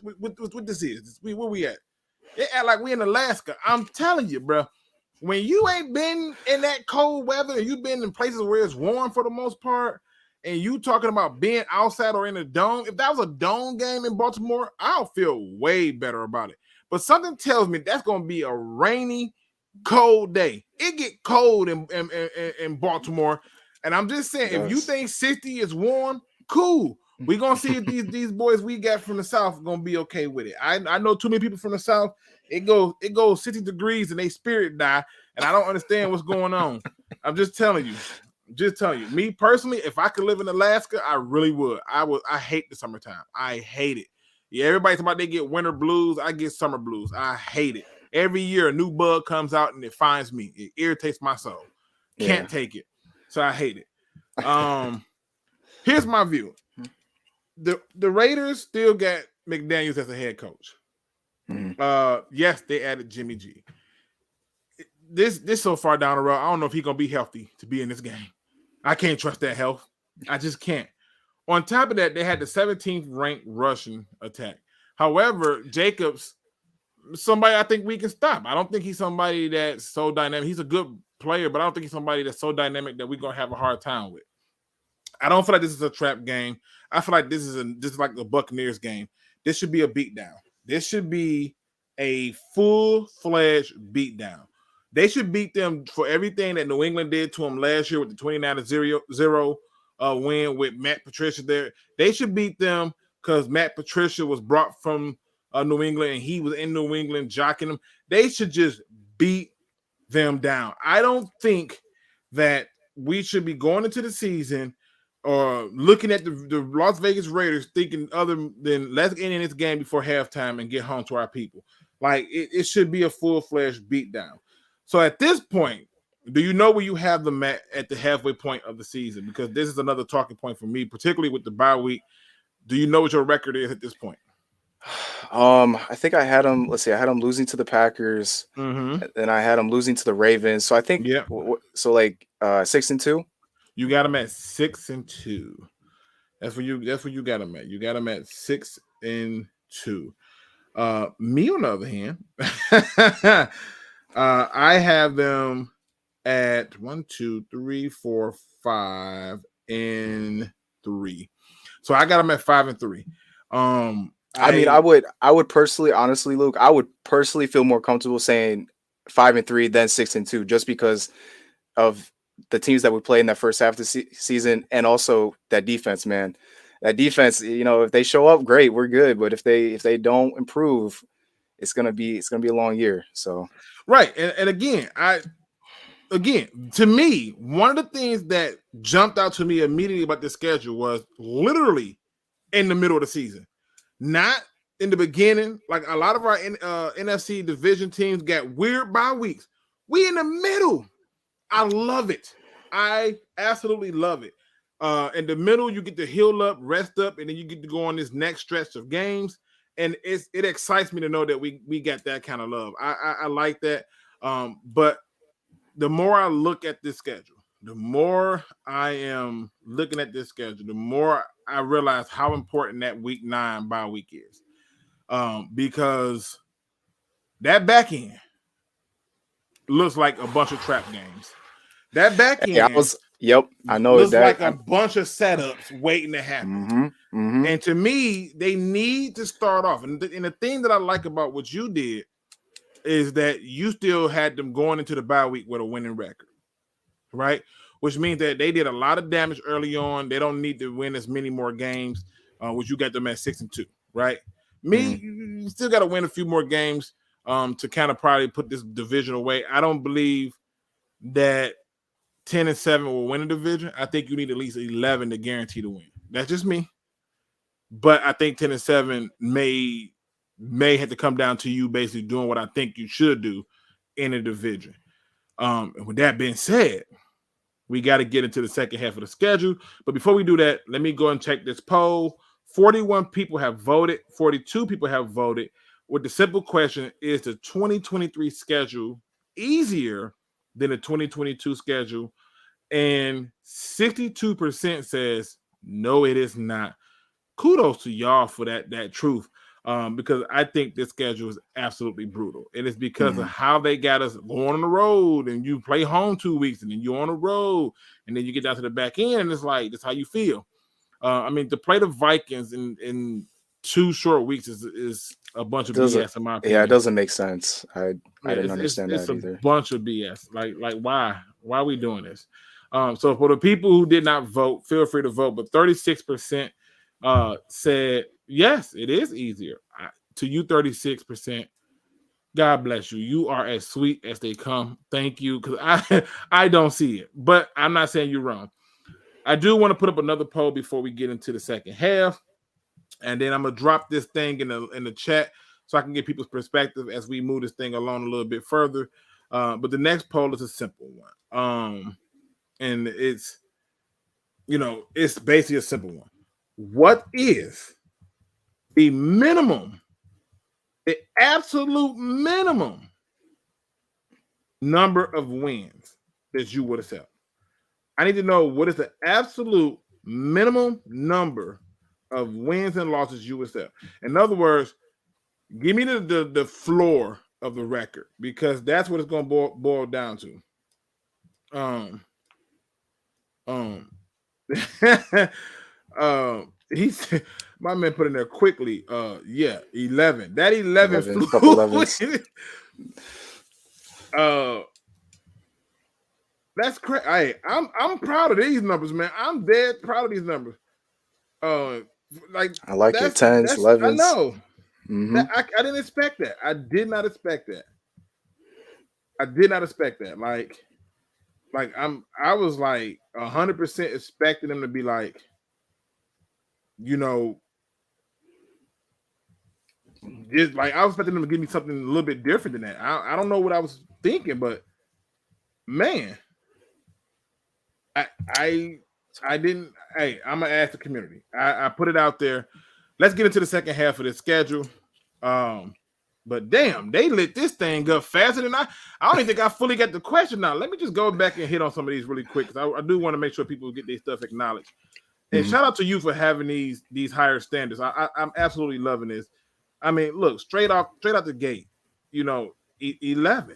this is? Where we at? They act like we in Alaska. I'm telling you, bro. When you ain't been in that cold weather and you've been in places where it's warm for the most part, and you talking about being outside or in a dome, if that was a dome game in Baltimore, I'll feel way better about it. But something tells me that's going to be a rainy, cold day. It get cold in Baltimore, and I'm just saying, if you think 60 is warm, cool. We're going to see if these boys we got from the South are going to be okay with it. I know too many people from the South. It goes 60 degrees and they spirit die, and I don't understand what's going on. I'm just telling you. Me personally, if I could live in Alaska, I really would. I hate the summertime. I hate it. Yeah, everybody's talking about they get winter blues. I get summer blues. I hate it. Every year a new bug comes out and it finds me. It irritates my soul. Can't take it. So I hate it. Here's my view. The Raiders still got McDaniels as a head coach. Yes, they added Jimmy G. This so far down the road, I don't know if he's gonna be healthy to be in this game. I can't trust that health. I just can't. On top of that, they had the 17th ranked rushing attack. However, Jacobs, somebody I think we can stop. I don't think he's somebody that's so dynamic. He's a good player, but I don't think he's somebody that's so dynamic that we're gonna have a hard time with. I don't feel like this is a trap game. I feel like this is like the Buccaneers game. This should be a beatdown. This should be a full-fledged beatdown. They should beat them for everything that New England did to them last year with the 29-0 win with Matt Patricia there. They should beat them because Matt Patricia was brought from New England and he was in New England jocking them. They should just beat them down. I don't think that we should be going into the season or looking at the Las Vegas Raiders thinking other than let's end in this game before halftime and get home to our people. Like, it should be a full-fledged beatdown. So at this point, do you know where you have them at the halfway point of the season? Because this is another talking point for me, particularly with the bye week. Do you know what your record is at this point? I think I had them. Let's see, I had them losing to the Packers, and I had them losing to the Ravens. So I think, so like 6-2. You got them at 6-2. That's where you got them at. You got them at 6-2. Me on the other hand, I have them at 1, 2, 3, 4, 5, and 3. So I got them at 5 and 3. I mean, I would personally, honestly, Luke, I would personally feel more comfortable saying 5 and 3 than 6-2, just because of the teams that we play in that first half of the season, and also that defense, man. That defense, you know, if they show up, great, we're good. But if they don't improve, it's gonna be a long year. So right, and again, to me, one of the things that jumped out to me immediately about the schedule was literally in the middle of the season, not in the beginning. Like a lot of our NFC division teams got weird bye weeks. We in the middle. I love it. I absolutely love it. In the middle, you get to heal up, rest up, and then you get to go on this next stretch of games. And it excites me to know that we got that kind of love. I like that. But the more I look at this schedule, the more I am looking at this schedule, the more I realize how important that week 9 bye week is. because that back end looks like a bunch of trap games. That back end, I know looks that like a bunch of setups waiting to happen. And to me, they need to start off. And the thing that I like about what you did is that you still had them going into the bye week with a winning record, right? Which means that they did a lot of damage early on. They don't need to win as many more games, which you got them at 6-2, right? You still got to win a few more games to kind of probably put this division away. I don't believe that 10-7 will win a division. I think you need at least 11 to guarantee to win. That's just me. But I think 10-7 may have to come down to you basically doing what I think you should do in a division. And with that being said, we got to get into the second half of the schedule. But before we do that, let me go and check this poll. 41 people have voted. 42 people have voted. With the simple question, is the 2023 schedule easier than the 2022 schedule? And 62% says, no, it is not. Kudos to y'all for that truth. Because I think this schedule is absolutely brutal. And it's because of how they got us going on the road, and you play home 2 weeks, and then you're on the road, and then you get down to the back end, and it's like, that's how you feel. I mean, to play the Vikings in 2 short weeks is a bunch of BS in my opinion. Yeah, it doesn't make sense. I didn't understand that either. It's a bunch of BS. Like why? Why are we doing this? So for the people who did not vote, feel free to vote. But 36% said, yes, it is easier. To you, 36%. God bless you. You are as sweet as they come. Thank you, because I don't see it. But I'm not saying you're wrong. I do want to put up another poll before we get into the second half. And then I'm going to drop this thing in the chat so I can get people's perspective as we move this thing along a little bit further. But the next poll is a simple one. And it's basically a simple one. What is the minimum, the absolute minimum number of wins that you would accept? I need to know what is the absolute minimum number of wins and losses you accept. In other words, give me the floor of the record, because that's what it's going to boil down to. He said, my man put in there quickly. 11. That 11 couple 11s. That's crazy. Hey, I'm proud of these numbers, man. I'm dead proud of these numbers. I like your 10s, 11s. I know. I didn't expect that. I did not expect that. I was like 100% expecting them to be like, just like I was expecting them to give me something a little bit different than that. I don't know what I was thinking, but man, I didn't. Hey, I'm gonna ask the community. I put it out there. Let's get into the second half of the schedule. But damn, they lit this thing up faster than I don't even think I fully got the question now. Let me just go back and hit on some of these really quick, because I do want to make sure people get their stuff acknowledged. And shout out to you for having these higher standards. I'm absolutely loving this. I mean, look, straight out the gate, 11.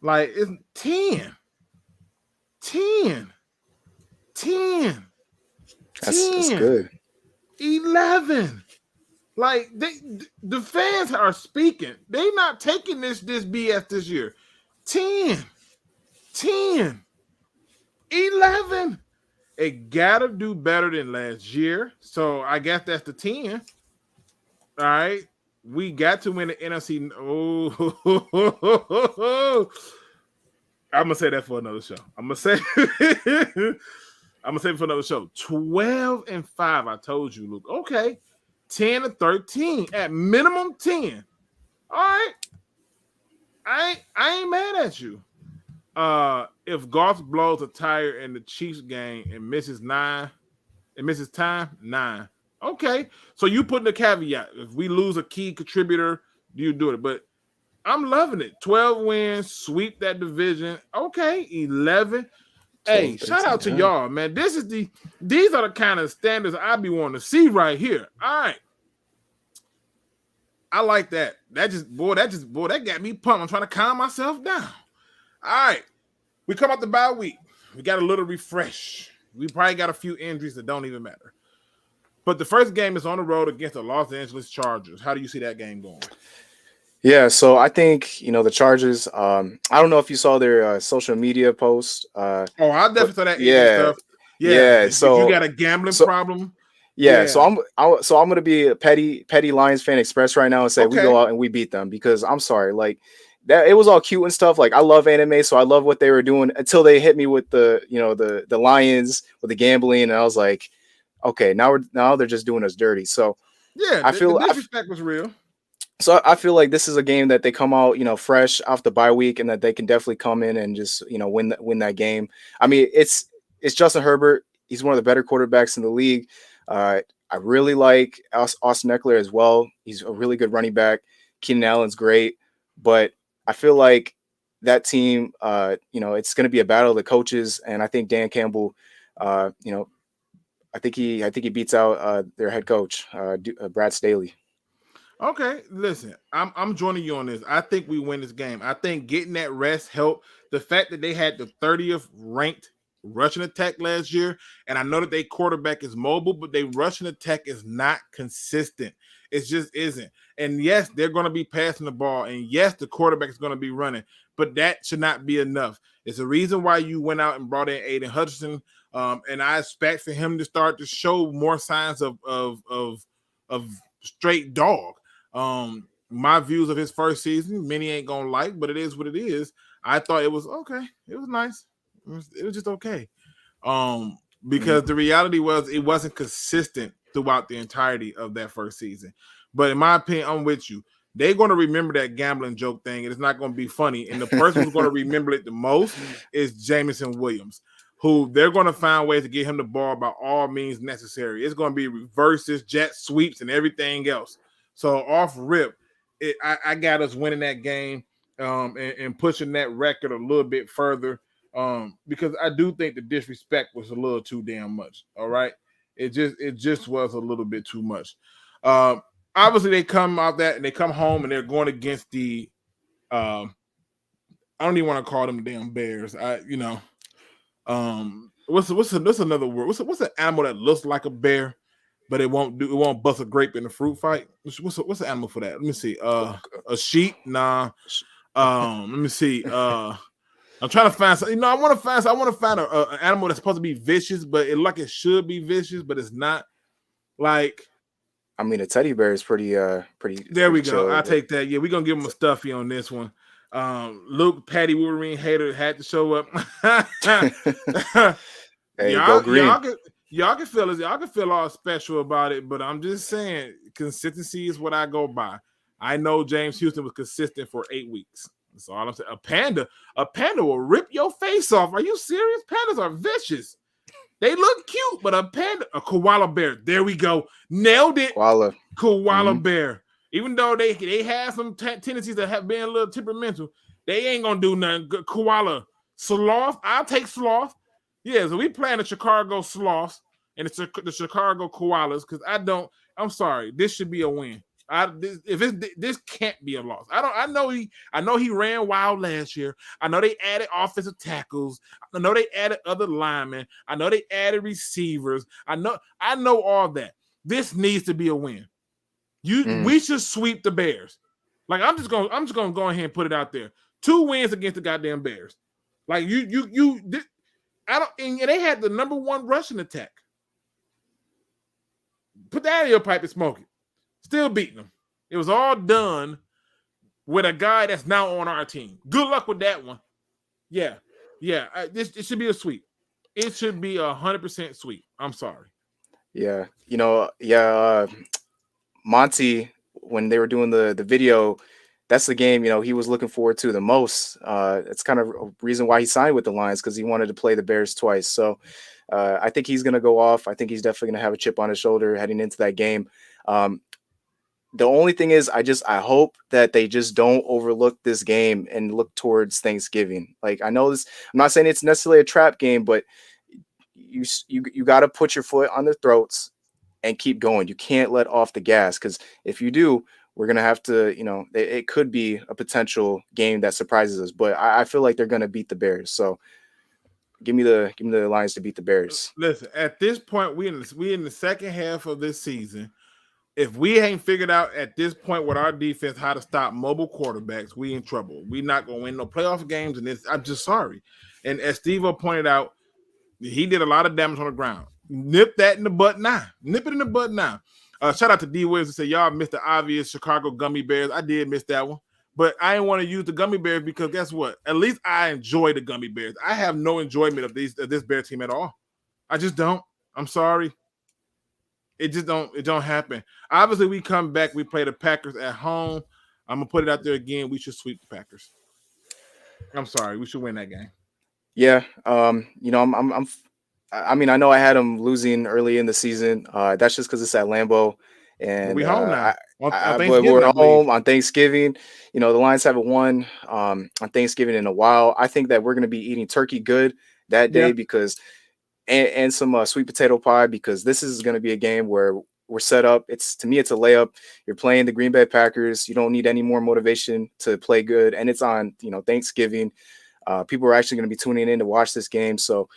Like, it's 10. That's good. 11. Like, the fans are speaking. They not taking this BS this year. 10. 11. It gotta do better than last year. So I guess that's the 10. All right. We got to win the NFC. Oh, I'm gonna say that for another show. I'm gonna say it for another show. 12-5. I told you, Luke. Okay. 10-13. At minimum 10. All right. I ain't mad at you. If Goff blows a tire in the Chiefs game and misses time, 9. Okay. So you put in the caveat. If we lose a key contributor, you do it. But I'm loving it. 12 wins, sweep that division. Okay. 11. Hey, 12, shout out to 13, y'all, man. These are the kind of standards I be wanting to see right here. All right. I like that. That got me pumped. I'm trying to calm myself down. All right. We come out the bye week. We got a little refresh. We probably got a few injuries that don't even matter. But the first game is on the road against the Los Angeles Chargers. How do you see that game going? Yeah, so I think, the Chargers, I don't know if you saw their social media post. I definitely saw that AJ yeah, stuff. yeah. If you got a gambling problem. Yeah, so I'm gonna be a petty Lions fan express right now and say we go out and we beat them, because I'm sorry, like that, it was all cute and stuff. Like, I love anime, so I love what they were doing until they hit me with the the Lions with the gambling, and I was like, okay, now they're just doing us dirty. So yeah, the disrespect was real. So I feel like this is a game that they come out, fresh off the bye week, and that they can definitely come in and just, win that game. I mean, it's Justin Herbert. He's one of the better quarterbacks in the league. I really like Austin Eckler as well. He's a really good running back. Keenan Allen's great, but I feel like that team, it's going to be a battle of the coaches, and I think Dan Campbell, I think he beats out their head coach, Brad Staley. Okay, listen, I'm joining you on this. I think we win this game. I think getting that rest helped. The fact that they had the 30th ranked rushing attack last year, and I know that their quarterback is mobile, but their rushing attack is not consistent. It just isn't. And yes, they're going to be passing the ball, and yes, the quarterback is going to be running, but that should not be enough. It's the reason why you went out and brought in Aiden Hutchinson, and I expect for him to start to show more signs of straight dog. My views of his first season, many ain't gonna like, but it is what it is. I thought it was okay. It was nice. It was just okay. Because the reality was it wasn't consistent throughout the entirety of that first season. But in my opinion, I'm with you. They're going to remember that gambling joke thing, and it's not going to be funny. And the person who's going to remember it the most is Jameson Williams, who they're going to find ways to get him the ball by all means necessary. It's going to be reverses, jet sweeps, and everything else. So off rip, I got us winning that game and pushing that record a little bit further because I do think the disrespect was a little too damn much. All right, it just was a little bit too much. Obviously, they come out that and they come home and they're going against the I don't even want to call them the damn Bears. What's another word? What's an animal that looks like a bear? But it won't bust a grape in the fruit fight. What's the animal for that? Let me see. A sheep? Nah. Let me see. I'm trying to find something. I want to find an animal that's supposed to be vicious, but it should be vicious, but it's not. Like, I mean, a teddy bear is pretty. There we go. I'll take that. Yeah, we're gonna give him a stuffy on this one. Luke, Patty Wolverine hater had to show up. Hey, go green. Y'all can feel all special about it, but I'm just saying consistency is what I go by. I know James Houston was consistent for 8 weeks. That's all I'm saying. A panda will rip your face off. Are you serious? Pandas are vicious. They look cute, but a koala bear. There we go. Nailed it. Koala bear. Even though they have some tendencies that have been a little temperamental, they ain't gonna do nothing. Koala. Sloth. I'll take sloth. Yeah, so we playing the Chicago Sloths and the Chicago Koalas because I'm sorry, this should be a win. This can't be a loss. I know he ran wild last year. I know they added offensive tackles. I know they added other linemen. I know they added receivers. I know all that. This needs to be a win. We should sweep the Bears. Like, I'm just gonna go ahead and put it out there. 2 wins against the goddamn Bears. Like and they had the number 1 rushing attack. Put that in your pipe and smoke it. Still beating them. It was all done with a guy that's now on our team. Good luck with that one. Yeah. It should be a sweep. It should be 100% sweep. I'm sorry. Yeah. Monty, when they were doing the video, that's the game, he was looking forward to the most. It's kind of a reason why he signed with the Lions, because he wanted to play the Bears twice. So I think he's going to go off. I think he's definitely going to have a chip on his shoulder heading into that game. the only thing is, I hope that they just don't overlook this game and look towards Thanksgiving. Like, I know this, I'm not saying it's necessarily a trap game, but you got to put your foot on their throats and keep going. You can't let off the gas, because if you do, we're gonna have to, it could be a potential game that surprises us. But I feel like they're gonna beat the Bears. So give me the Lions to beat the Bears. Listen, at this point, we in the second half of this season. If we ain't figured out at this point with our defense how to stop mobile quarterbacks, we in trouble. We not gonna win no playoff games, and this, I'm just sorry. And as Steve-O pointed out, he did a lot of damage on the ground. Nip that in the butt now. Nip it in the butt now. Shout out to D. Williams who said, y'all missed the obvious Chicago Gummy Bears. I did miss that one. But I didn't want to use the Gummy Bears because guess what? At least I enjoy the Gummy Bears. I have no enjoyment of this Bear team at all. I just don't. I'm sorry. It don't happen. Obviously, we come back. We play the Packers at home. I'm gonna put it out there again. We should sweep the Packers. I'm sorry. We should win that game. Yeah. I mean, I know I had them losing early in the season. That's just because it's at Lambeau, and We home now. but we're home on Thanksgiving. The Lions haven't won on Thanksgiving in a while. I think that we're going to be eating turkey good that day because and some sweet potato pie, because this is going to be a game where we're set up. To me, it's a layup. You're playing the Green Bay Packers. You don't need any more motivation to play good, and it's on Thanksgiving. People are actually going to be tuning in to watch this game, so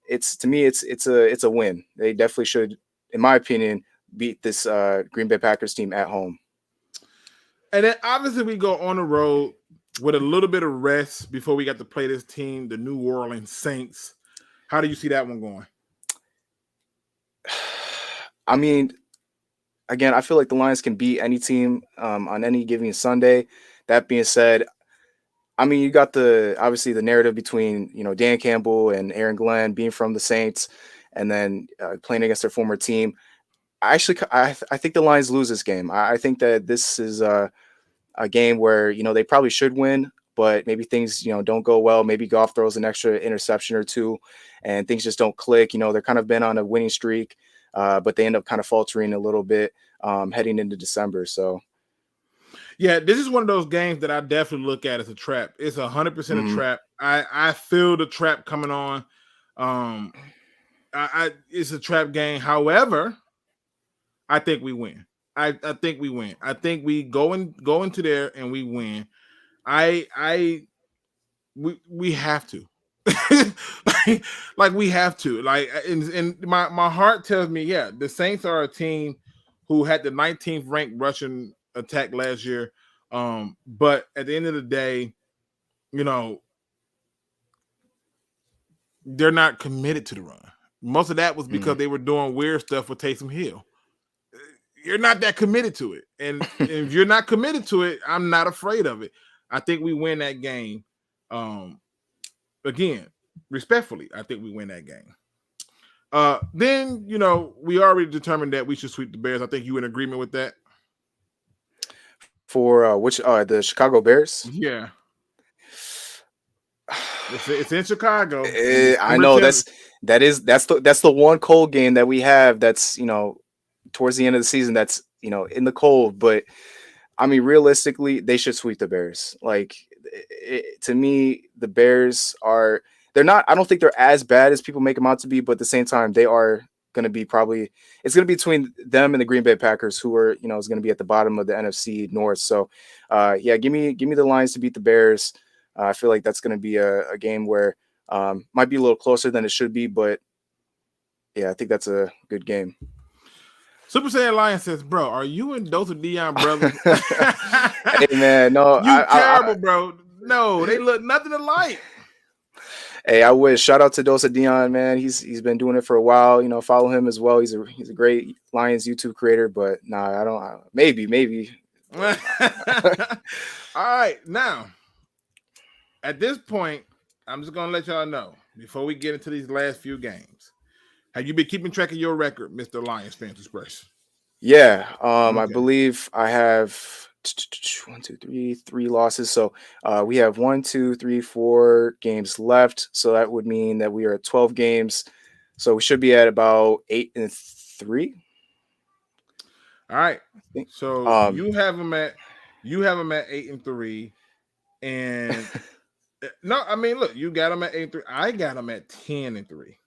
to me it's a win. They definitely should, in my opinion, beat this Green Bay Packers team at home. And then obviously we go on the road with a little bit of rest before we got to play this team, the New Orleans Saints. How do you see that one going? I mean, again, I feel like the Lions can beat any team on any given Sunday. That being said, I mean, you got obviously the narrative between Dan Campbell and Aaron Glenn being from the Saints, and then playing against their former team. I think the Lions lose this game. I think that this is a game where they probably should win, but maybe things don't go well. Maybe Goff throws an extra interception or two, and things just don't click. They're kind of been on a winning streak, but they end up kind of faltering a little bit heading into December. So. Yeah, this is one of those games that I definitely look at as a trap. It's 100% a trap. I feel the trap coming on. It's a trap game. However, I think we win. I think we win. I think we go into there and we win. We have to. like we have to. Like, and my heart tells me, yeah, the Saints are a team who had the 19th ranked rushing attack last year. But at the end of the day, they're not committed to the run. Most of that was because they were doing weird stuff with Taysom Hill. You're not that committed to it. And if you're not committed to it, I'm not afraid of it. I think we win that game. Again, respectfully, I think we win that game. Then, we already determined that we should sweep the Bears. I think you in agreement with that. For which the Chicago Bears? Yeah, it's in Chicago. I know that's the one cold game that we have. That's towards the end of the season. That's in the cold. But I mean, realistically, they should sweep the Bears. Like to me, the Bears they're not. I don't think they're as bad as people make them out to be. But at the same time, they are going to be it's going to be between them and the Green Bay Packers, who are is going to be at the bottom of the NFC North. So give me the Lions to beat the Bears. I feel like that's going to be a game where might be a little closer than it should be, but yeah, I think that's a good game. Super Saiyan Lion says, bro, are you and Dose of Dion brothers? Hey man, no, terrible, bro. No, they look nothing alike. Hey, I wish. Shout out to Dosa Dion, man. He's been doing it for a while. Follow him as well. He's a great Lions YouTube creator. But I don't. Maybe. All right, now at this point, I'm just gonna let y'all know before we get into these last few games. Have you been keeping track of your record, Mr. Lions Fans Express? Yeah. Okay. I believe I have 3 losses. So we have 4 games left. So that would mean that we are at 12 games. So we should be at about 8-3. All right. So Um, you have them at 8-3, and no, I mean, look, you got them at 8-3. I got them at 10-3.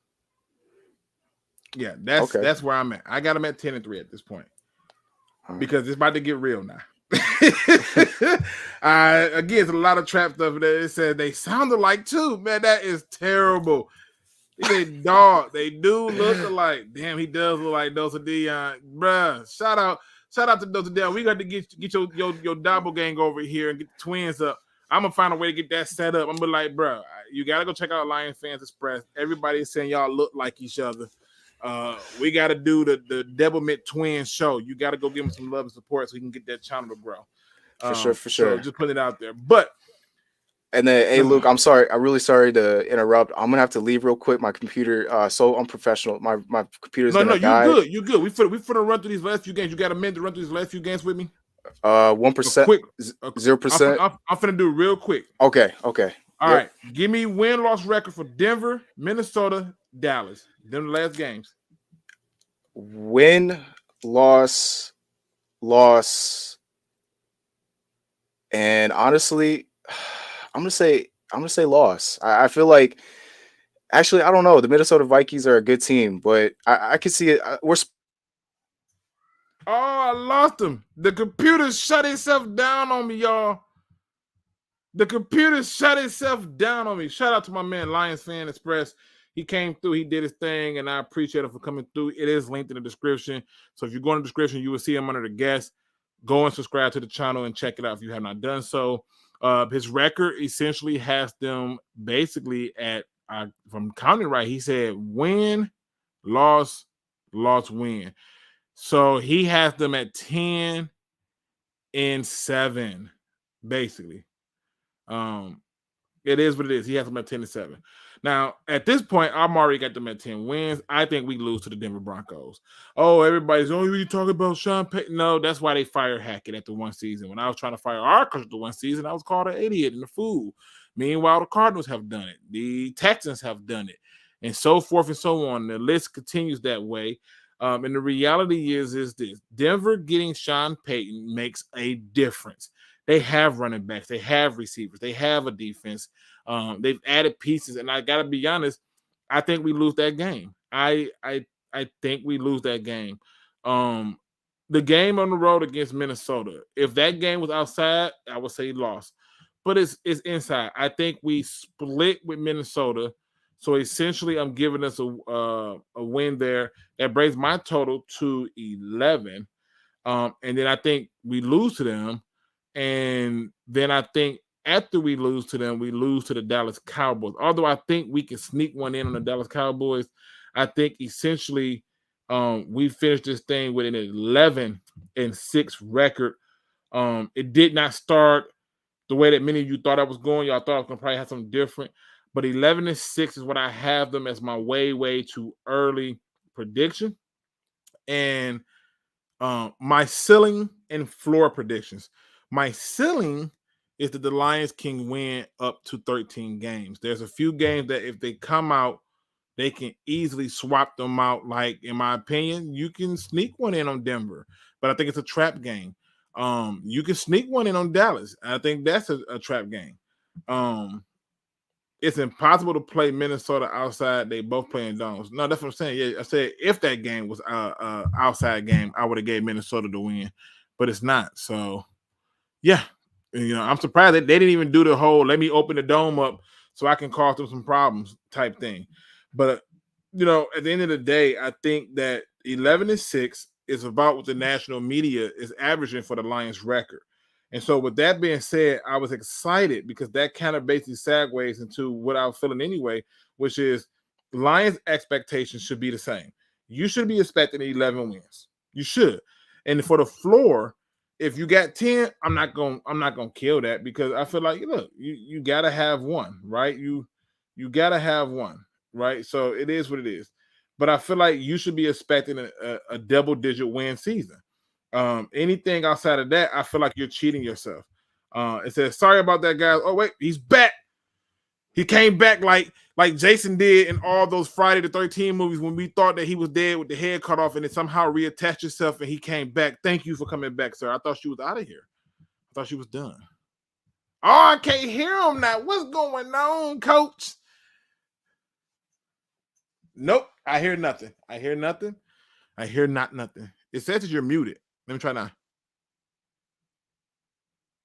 Yeah, that's where I'm at. I got them at 10-3 at this point because it's about to get real now. Again, it's a lot of trap stuff that it said they sounded like too. Man, that is terrible. They do look alike. Damn, he does look like Dosa Dion. Bruh, shout out to Dosa Dion. We got to get your double gang over here and get the twins up. I'm gonna find a way to get that set up. I'm gonna be like, bro, you gotta go check out Lions Fans Express. Everybody is saying y'all look like each other. We gotta do the Devilment Twins show. You gotta go give them some love and support so we can get that channel to grow. For sure. So just putting it out there. But and then, hey, Luke, I'm sorry. I'm really sorry to interrupt. I'm gonna have to leave real quick. My computer, so unprofessional. My computer's gonna die. You good. We finna run through these last few games. You got a minute to run through these last few games with me? 1%, 0%. I'm finna do it real quick. Okay. All right. Give me win-loss record for Denver, Minnesota, Dallas. Them the last games. Win, loss, and honestly, I'm gonna say loss. I feel like, actually, I don't know. The Minnesota Vikings are a good team, but I can see it. Oh, I lost him. The computer shut itself down on me, y'all. The computer shut itself down on me. Shout out to my man, Lions Fan Express. He came through. He did his thing, and I appreciate him for coming through. It is linked in the description. So if you go in the description, you will see him under the guest. Go and subscribe to the channel and check it out if you have not done so. His record essentially has them basically at, from counting right, he said win, loss, win. So he has them at 10-7, basically. It is what it is. He has them at 10-7. Now, at this point, I'm already got them at 10 wins. I think we lose to the Denver Broncos. Oh, everybody's only talking about Sean Payton. No, that's why they fired Hackett at the one season. When I was trying to fire our coach at the one season, I was called an idiot and a fool. Meanwhile, the Cardinals have done it. The Texans have done it, and so forth and so on. The list continues that way. And the reality is this: Denver getting Sean Payton makes a difference. They have running backs, they have receivers, they have a defense. They've added pieces, and I gotta be honest, I think we lose that game. I think we lose that game. The game on the road against Minnesota, if that game was outside, I would say lost. But it's inside. I think we split with Minnesota. So essentially, I'm giving us a win there. That brings my total to 11. And then I think we lose to them. And then I think after we lose to them, we lose to the Dallas Cowboys. Although I think we can sneak one in on the Dallas Cowboys, I think essentially we finished this thing with an 11-6 record. It did not start the way that many of you thought I was going. Y'all thought I was going to probably have something different. But 11-6 is what I have them as my way too early prediction. And my ceiling and floor predictions. My ceiling is that the Lions can win up to 13 games. There's a few games that if they come out, they can easily swap them out. Like, in my opinion, you can sneak one in on Denver, but I think it's a trap game. You can sneak one in on Dallas. I think that's a trap game. It's impossible to play Minnesota outside. They both play in domes. No, that's what I'm saying. Yeah, I said if that game was outside game, I would have gave Minnesota the win, but it's not. So, yeah, I'm surprised that they didn't even do the whole let me open the dome up so I can cause them some problems type thing. But, at the end of the day, I think that 11-6 is about what the national media is averaging for the Lions record. And so with that being said, I was excited because that kind of basically segues into what I was feeling anyway, which is Lions expectations should be the same. You should be expecting 11 wins. You should. And for the floor, if you got 10, I'm not gonna kill that because I feel like, look, you gotta have one, right? You gotta have one, right? So it is what it is. But I feel like you should be expecting a double-digit win season. Anything outside of that, I feel like you're cheating yourself. It says, sorry about that, guys. Oh, wait, he's back. He came back like Jason did in all those Friday the 13th movies when we thought that he was dead with the head cut off and it somehow reattached itself and he came back. Thank you for coming back, sir. I thought she was out of here. I thought she was done. Oh, I can't hear him now. What's going on, coach? Nope. I hear nothing. I hear nothing. I hear nothing. It says that you're muted. Let me try now.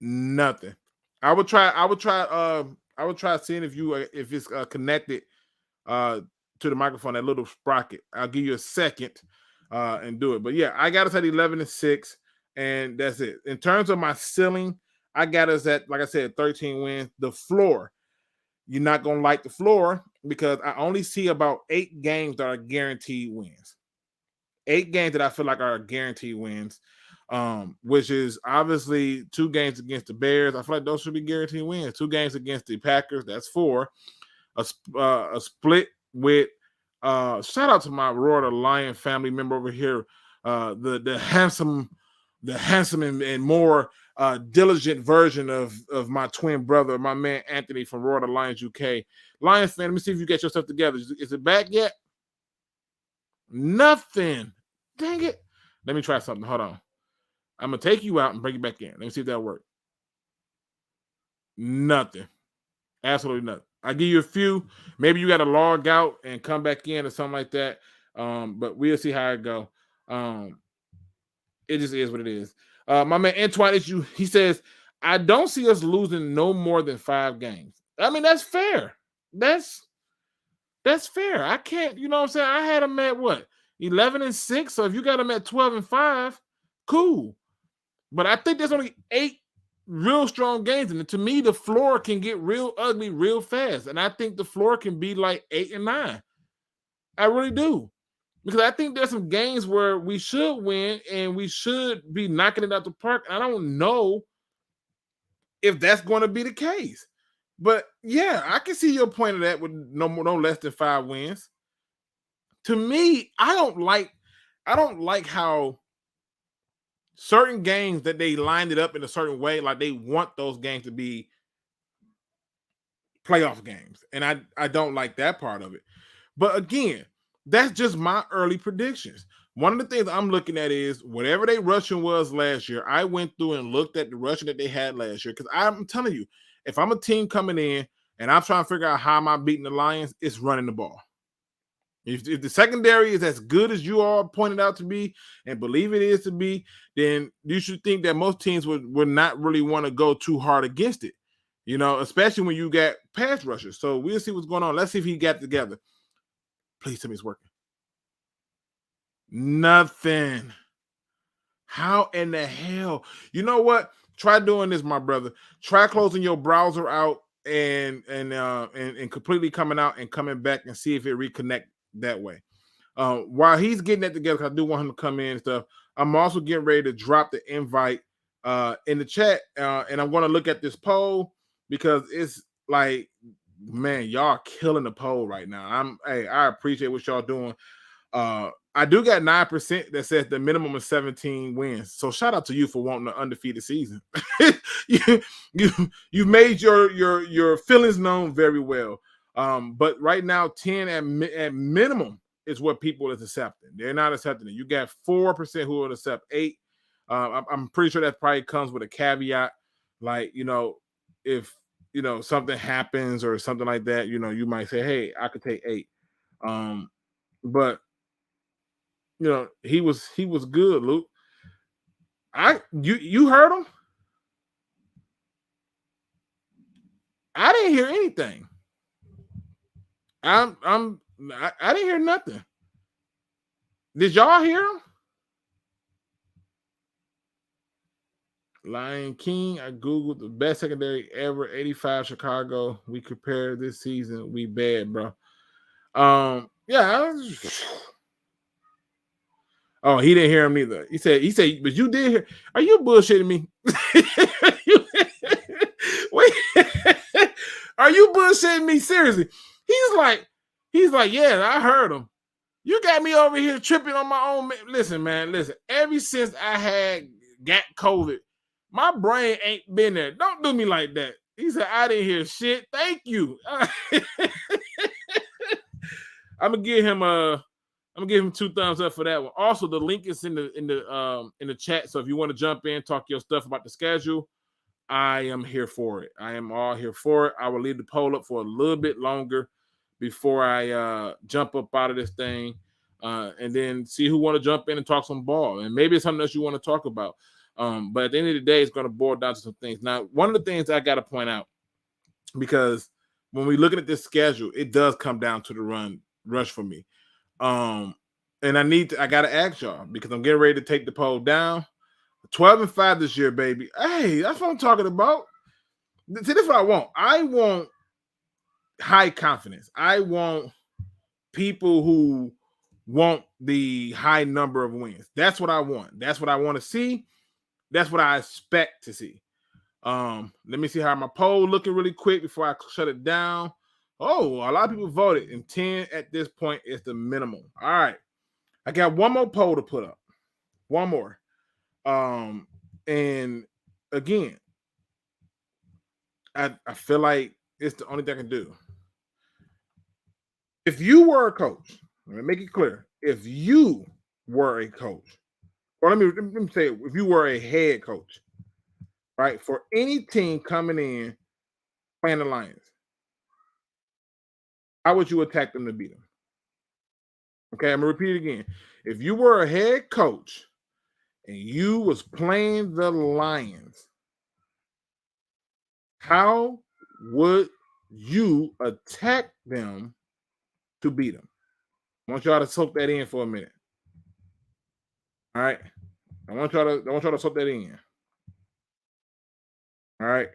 Nothing. I would try seeing if it's connected to the microphone, that little sprocket. I'll give you a second and do it. But yeah, I got us at 11-6, and that's it. In terms of my ceiling, I got us at, like I said, 13 wins. The floor, you're not gonna like the floor because I only see about 8 games that are guaranteed wins. 8 games that I feel like are guaranteed wins. Which is obviously 2 games against the Bears. I feel like those should be guaranteed wins. 2 games against the Packers, that's 4. A split with shout out to my Roar the Lion family member over here, the handsome and more diligent version of my twin brother, my man Anthony from Roar the Lions UK. Lions fan, let me see if you get yourself together. Is it back yet? Nothing. Dang it. Let me try something. Hold on. I'm going to take you out and bring you back in. Let me see if that works. Nothing. Absolutely nothing. I'll give you a few. Maybe you got to log out and come back in or something like that. But we'll see how it go. It just is what it is. My man Antoine, he says, I don't see us losing no more than 5 games. I mean, that's fair. That's fair. I can't, you know what I'm saying? I had them at what? 11-6. So if you got them at 12-5, cool. But I think there's only 8 real strong games. And to me, the floor can get real ugly real fast. And I think the floor can be like 8 and 9. I really do. Because I think there's some games where we should win and we should be knocking it out the park. I don't know if that's going to be the case. But yeah, I can see your point of that with no less than 5 wins. To me, I don't like how certain games that they lined it up in a certain way, like they want those games to be playoff games. And I don't like that part of it. But again, that's just my early predictions. One of the things I'm looking at is whatever their rushing was last year, I went through and looked at the rushing that they had last year. Because I'm telling you, if I'm a team coming in and I'm trying to figure out how am I beating the Lions, it's running the ball. If the secondary is as good as you all pointed out to be and believe it is to be, then you should think that most teams would not really want to go too hard against it, you know, especially when you got pass rushers. So we'll see what's going on. Let's see if he got together. Please tell me it's working. Nothing. How in the hell? You know what? Try doing this, my brother. Try closing your browser out and completely coming out and coming back and see if it reconnect that way. While he's getting that together, because I do want him to come in and stuff, I'm also getting ready to drop the invite in the chat, and I'm going to look at this poll because it's like, man, y'all killing the poll right now. I appreciate what y'all doing. I do got 9% that says the minimum is 17 wins. So shout out to you for wanting an undefeated season. you made your feelings known very well. But right now, 10 at minimum is what people is accepting. They're not accepting it. You got 4% who will accept 8. I'm pretty sure that probably comes with a caveat, like, you know, if you know something happens or something like that, you know, you might say, hey, I could take 8. But you know, he was good, Luke. You heard him? I didn't hear anything. I didn't hear nothing. Did y'all hear him? Lion King, I googled the best secondary ever, 85 Chicago. We compare this season, we bad, bro. Yeah. Oh, he didn't hear him either. He said, but you did hear. Are you bullshitting me? Wait, are you bullshitting me? Seriously? He's like, yeah, I heard him. You got me over here tripping on my own. Listen, man, listen. Ever since I got COVID, my brain ain't been there. Don't do me like that. He said, I didn't hear shit. Thank you. I'm gonna give him 2 thumbs up for that one. Also, the link is in the chat. So if you want to jump in, talk your stuff about the schedule, I am here for it. I am all here for it. I will leave the poll up for a little bit longer before I jump up out of this thing, and then see who want to jump in and talk some ball. And maybe it's something else you want to talk about. But at the end of the day, it's going to boil down to some things. Now, one of the things I got to point out, because when we're looking at this schedule, it does come down to the rush for me. And I got to ask y'all, because I'm getting ready to take the poll down. 12-5 this year, baby. Hey, that's what I'm talking about. See, this is what I want. I want high confidence. I want people who want the high number of wins. That's what I want. That's what I want to see. That's what I expect to see. Let me see how my poll looking really quick before I shut it down. Oh, a lot of people voted, and 10 at this point is the minimum. All right. I got one more poll to put up. One more. And again, I feel like it's the only thing I can do. If you were a coach, let me make it clear. If you were a coach, or let me say, if you were a head coach, right, for any team coming in playing the Lions, how would you attack them to beat them? Okay, I'm gonna repeat it again. If you were a head coach and you was playing the Lions, how would you attack them to beat them? I want y'all to soak that in for a minute. All right. I want y'all to soak that in. All right.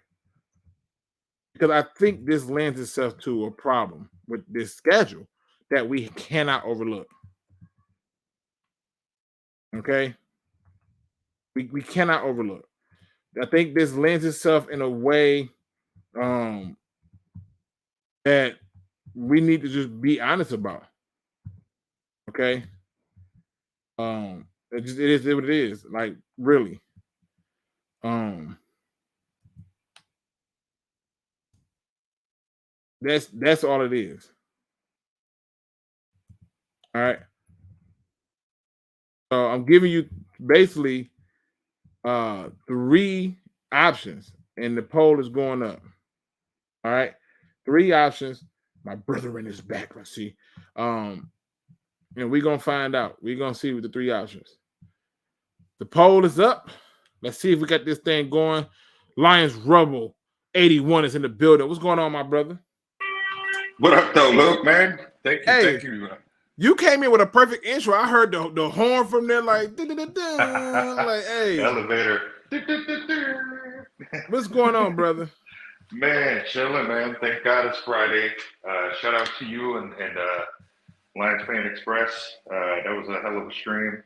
Because I think this lends itself to a problem with this schedule that we cannot overlook. Okay. We cannot overlook. I think this lends itself in a way that we need to just be honest about. Okay. It is what it is. Like, really. That's all it is. All right. So I'm giving you basically 3 options, and the poll is going up. All right. 3 options. My brother in his back. Let's see. And we're gonna find out. We're gonna see with the 3 options. The poll is up. Let's see if we got this thing going. Lions Rubble 81 is in the building. What's going on, my brother? What up, though, Luke, man? Thank you, Hey, thank you. You came in with a perfect intro. I heard the horn from there, like, like, hey, elevator. What's going on, brother? Man, chilling, man. Thank God it's Friday. Shout out to you and Lions Fan Express. That was a hell of a stream.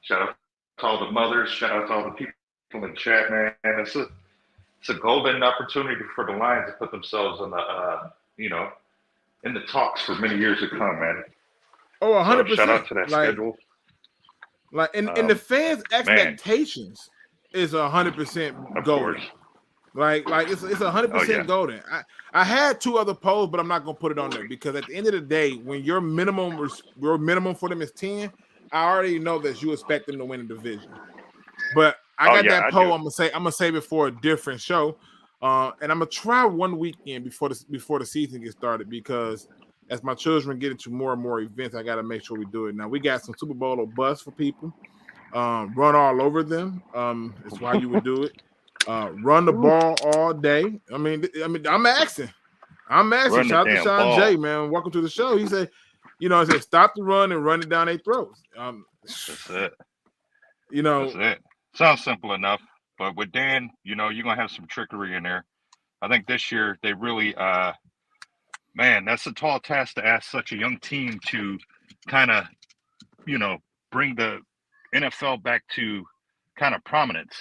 Shout out to all the mothers. Shout out to all the people in the chat, man. It's a golden opportunity for the Lions to put themselves in the in the talks for many years to come, man. Oh, 100%. So shout out to that schedule. Like, and the fans' expectations is 100% golden. Like it's 100% golden. I had 2 other polls, but I'm not gonna put it on there because at the end of the day, when your minimum for them is 10, I already know that you expect them to win the division. But I got that poll. I'm gonna save it for a different show, and I'm gonna try one weekend before the season gets started because as my children get into more and more events, I got to make sure we do it. Now we got some Super Bowl or bust for people. Run all over them. It's why you would do it. Run the ball all day. I mean, I'm asking. Shout out to Sean J, man. Welcome to the show. He said, I said, stop the run and run it down their throats. That's it. That's it. Sounds simple enough, but with Dan, you're gonna have some trickery in there. I think this year they really, man, that's a tall task to ask such a young team to kind of, bring the NFL back to kind of prominence.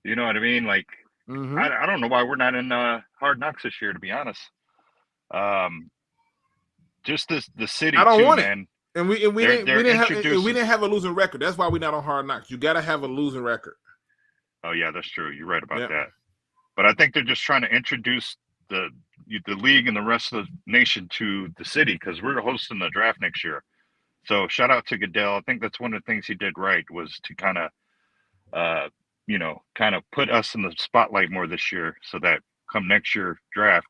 You know what I mean? Like, I don't know why we're not in Hard Knocks this year, to be honest. Just the city. I don't want man. it. And we didn't have a losing record. That's why we're not on Hard Knocks. You got to have a losing record. Oh yeah, that's true. You're right about that. But I think they're just trying to introduce the league and the rest of the nation to the city, because we're hosting the draft next year. So shout out to Goodell. I think that's one of the things he did right, was to kind of, put us in the spotlight more this year, so that come next year draft,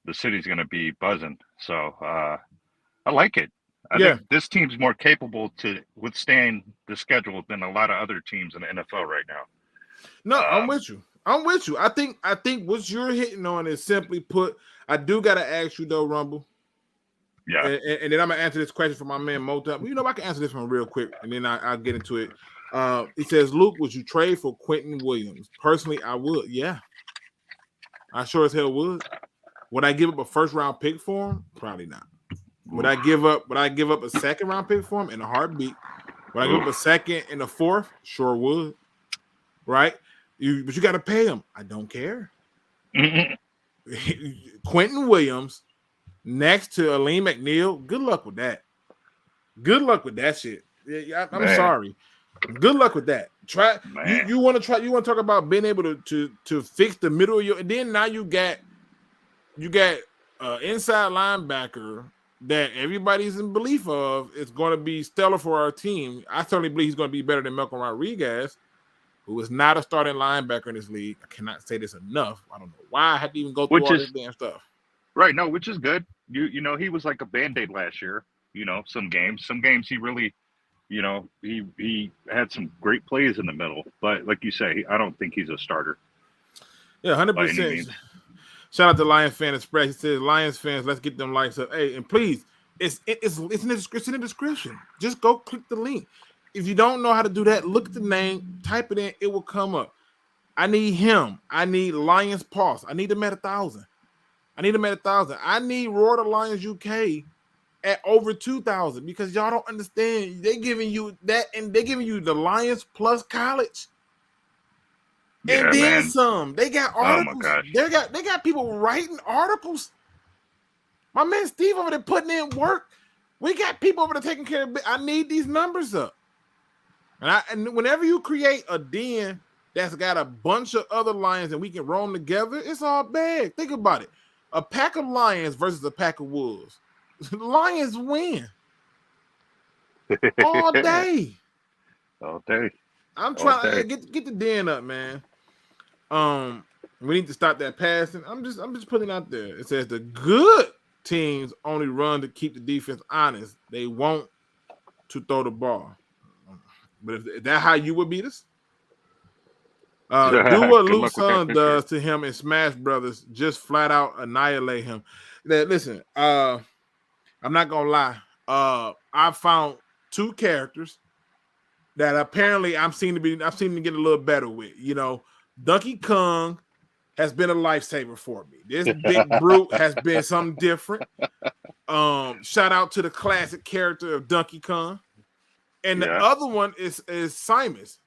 the city's going to be buzzing. So I like it. I think this team's more capable to withstand the schedule than a lot of other teams in the NFL right now. No, I'm with you. I think what you're hitting on is, simply put, I do got to ask you though, Rumble. Yeah. And then I'm gonna answer this question from my man Mota. You know, I can answer this one real quick, and then I'll get into it. He says, Luke, would you trade for Quentin Williams? Personally, I would. Yeah, I sure as hell would. Would I give up a first round pick for him? Probably not. Would I give up a second round pick for him in a heartbeat? Would I give up a second and a fourth? Sure would. Right? But you got to pay him. I don't care. Quentin Williams next to Aleem McNeil. Good luck with that. Good luck with that shit. I'm sorry. Good luck with that. Try. You want to try. You want to talk about being able to fix the middle of your. And then now you got inside linebacker that everybody's in belief of is going to be stellar for our team. I certainly believe he's going to be better than Malcolm Rodriguez, who is not a starting linebacker in this league. I cannot say this enough. I don't know why I had to even go through all this damn stuff. Right, no, which is good. You know, he was like a Band-Aid last year. You know, some games he really, you know, he had some great plays in the middle. But like you say, I don't think he's a starter. Yeah, 100%. Shout out to Lions Fan Express. He says, Lions fans, let's get them likes up. Hey, and please, it's in the description. Just go click the link. If you don't know how to do that, look at the name, type it in, it will come up. I need him. I need Lions Pulse. I need him at 1,000. I need Roar the Lions UK at over 2,000, because y'all don't understand. They're giving you that, and they're giving you the Lions plus college. Yeah, and then man. Some. They got articles. Oh my gosh. They got people writing articles. My man Steve over there putting in work. We got people over there taking care of it. I need these numbers up. And whenever you create a den that's got a bunch of other lions and we can roam together, it's all bad. Think about it. A pack of lions versus a pack of wolves. The Lions win. All day. All day. I'm trying to get the den up, man. We need to stop that passing. I'm just putting it out there. It says the good teams only run to keep the defense honest. They won't to throw the ball. But if that's how you would beat us, do what Luke's son does to him in Smash Brothers. Just flat out annihilate him. Now, listen, I'm not gonna lie. I found two characters that apparently I've seen to get a little better with. You know, Donkey Kong has been a lifesaver for me. This big brute has been something different. Shout out to the classic character of Donkey Kong. And the other one is Simus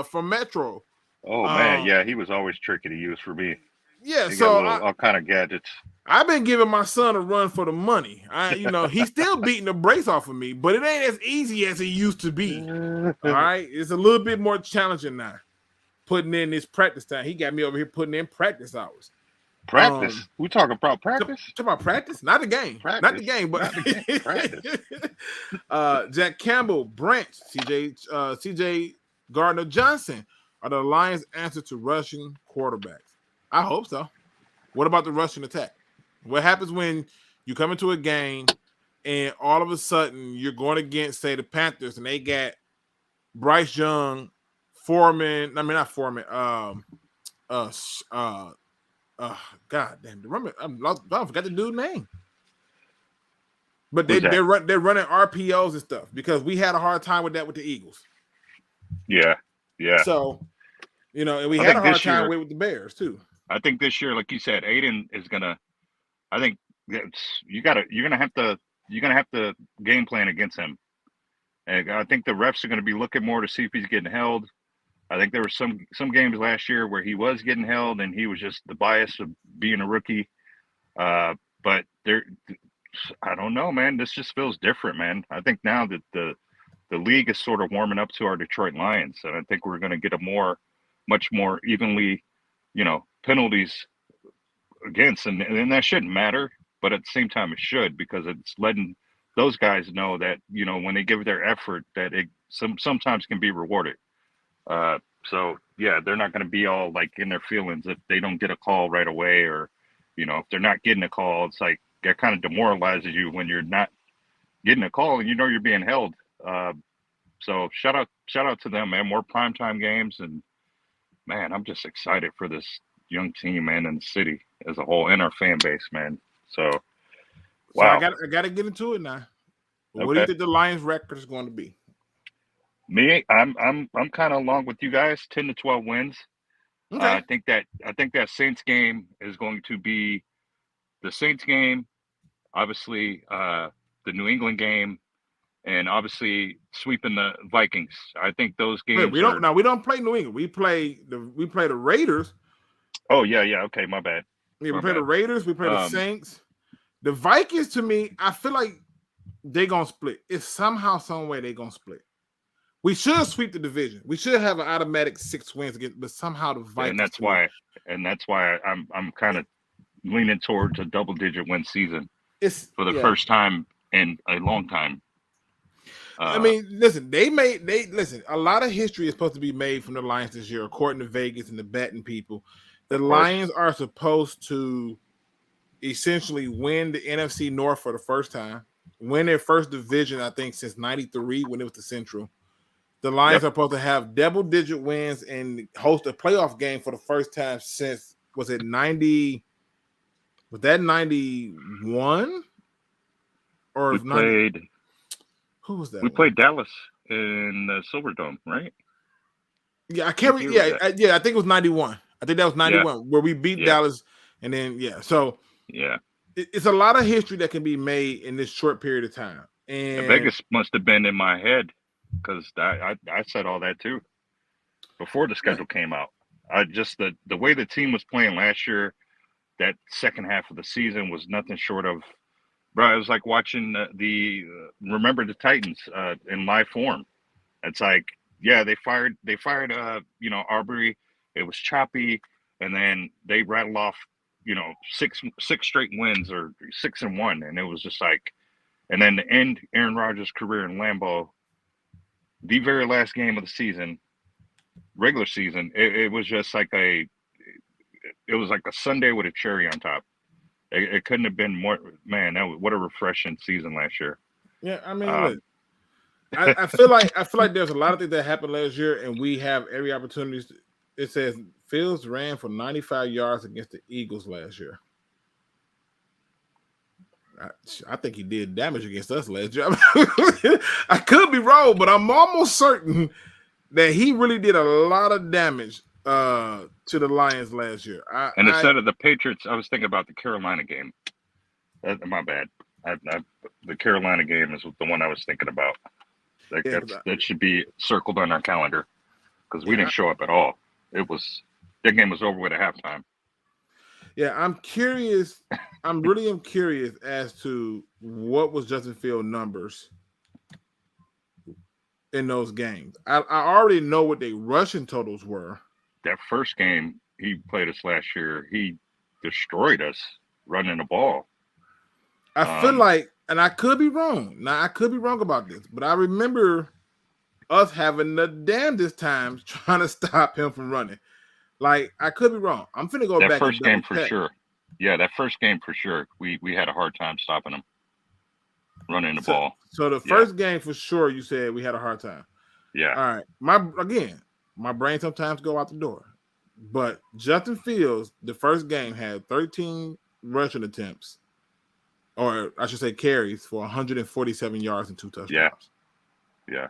from Metro. Oh man, yeah, he was always tricky to use for me. Yeah, he so got all kind of gadgets. I've been giving my son a run for the money. He's still beating the brakes off of me, but it ain't as easy as it used to be. All right, it's a little bit more challenging now. Putting in this practice time, he got me over here putting in practice hours. Practice? We talking about practice? Talking about practice, not the game. Practice. Not the game, but practice. Jack Campbell, Branch, CJ Gardner Johnson are the Lions' answer to rushing quarterbacks. I hope so. What about the rushing attack? What happens when you come into a game and all of a sudden you're going against, say, the Panthers, and they got Bryce Young, Foreman. I mean, not Foreman. God damn! I forgot the dude's name. But they're running RPOs and stuff because we had a hard time with that with the Eagles. Yeah. So, and we had a hard time with the Bears too. I think this year, like you said, Aiden is gonna. I think you're gonna have to game plan against him, and I think the refs are gonna be looking more to see if he's getting held. I think there were some games last year where he was getting held, and he was just the bias of being a rookie. But I don't know, man. This just feels different, man. I think now that the league is sort of warming up to our Detroit Lions, and I think we're going to get a much more evenly penalties against, and that shouldn't matter, but at the same time it should, because it's letting those guys know that when they give their effort, that it sometimes can be rewarded. So yeah, they're not going to be all like in their feelings if they don't get a call right away, or if they're not getting a call. It's like that kind of demoralizes you when you're not getting a call and you're being held. So shout out to them, man. More primetime games, and man, I'm just excited for this young team, man, and the city as a whole, and our fan base, man. So wow. So I got to get into it now. What do you Okay. think the Lions' record is going to be? Me, I'm kind of along with you guys, 10 to 12 wins. Okay. I think that Saints game is going to be the Saints game, obviously the New England game, and obviously sweeping the Vikings. I think those games. Wait, we don't play New England. We play the Raiders. Oh yeah, okay, my bad. Yeah, we play the Raiders. We play the Saints. The Vikings, to me, I feel like they're gonna split. It's somehow, some way they're gonna split. We should sweep the division. We should have an automatic 6 wins against, but somehow the Vikings. And that's why I'm kind of leaning towards a double-digit win season. It's for the first time in a long time. I mean, listen, listen. A lot of history is supposed to be made from the Lions this year, according to Vegas and the betting people. The Lions are supposed to essentially win the NFC North for the first time, win their first division, I think, since '93 when it was the Central. The Lions are supposed to have double-digit wins and host a playoff game for the first time since, was it 90? Was that 91? Or we played. Who was that? We played Dallas in the Silverdome, right? Yeah, I can't. I think it was 91. I think that was 91 where we beat Dallas, and then So it's a lot of history that can be made in this short period of time. And Vegas must have been in my head, because I said all that too before the schedule came out. I just the way the team was playing last year, that second half of the season was nothing short of, bro. It was like watching remember the Titans in live form. It's like, they fired Arbery. It was choppy, and then they rattled off six straight wins, or 6-1, and it was just like, and then to end Aaron Rodgers' career in Lambeau, the very last game of the season, regular season, it was just like it was like a sundae with a cherry on top. It couldn't have been more, man. What a refreshing season last year. Yeah, I mean, look, I feel like there's a lot of things that happened last year, and we have every opportunity. It says Fields ran for 95 yards against the Eagles last year. I think he did damage against us last year. I could be wrong, but I'm almost certain that he really did a lot of damage to the Lions last year. Instead of the Patriots, I was thinking about the Carolina game. My bad. The Carolina game is the one I was thinking about. That should be circled on our calendar, because we didn't show up at all. That game was over with at halftime. Yeah, I'm curious. I really am curious as to what was Justin Fields' numbers in those games. I already know what their rushing totals were. That first game he played us last year, he destroyed us running the ball. I feel like, and I could be wrong. Now, I could be wrong about this, but I remember us having the damnedest times trying to stop him from running. Like, I could be wrong. I'm finna go back. That first game for sure. Yeah, that first game for sure. We had a hard time stopping him running the ball. So the first game for sure, you said we had a hard time. Yeah. All right. My brain sometimes go out the door. But Justin Fields, the first game, had 13 rushing attempts, or I should say carries, for 147 yards and 2 touchdowns. Yeah.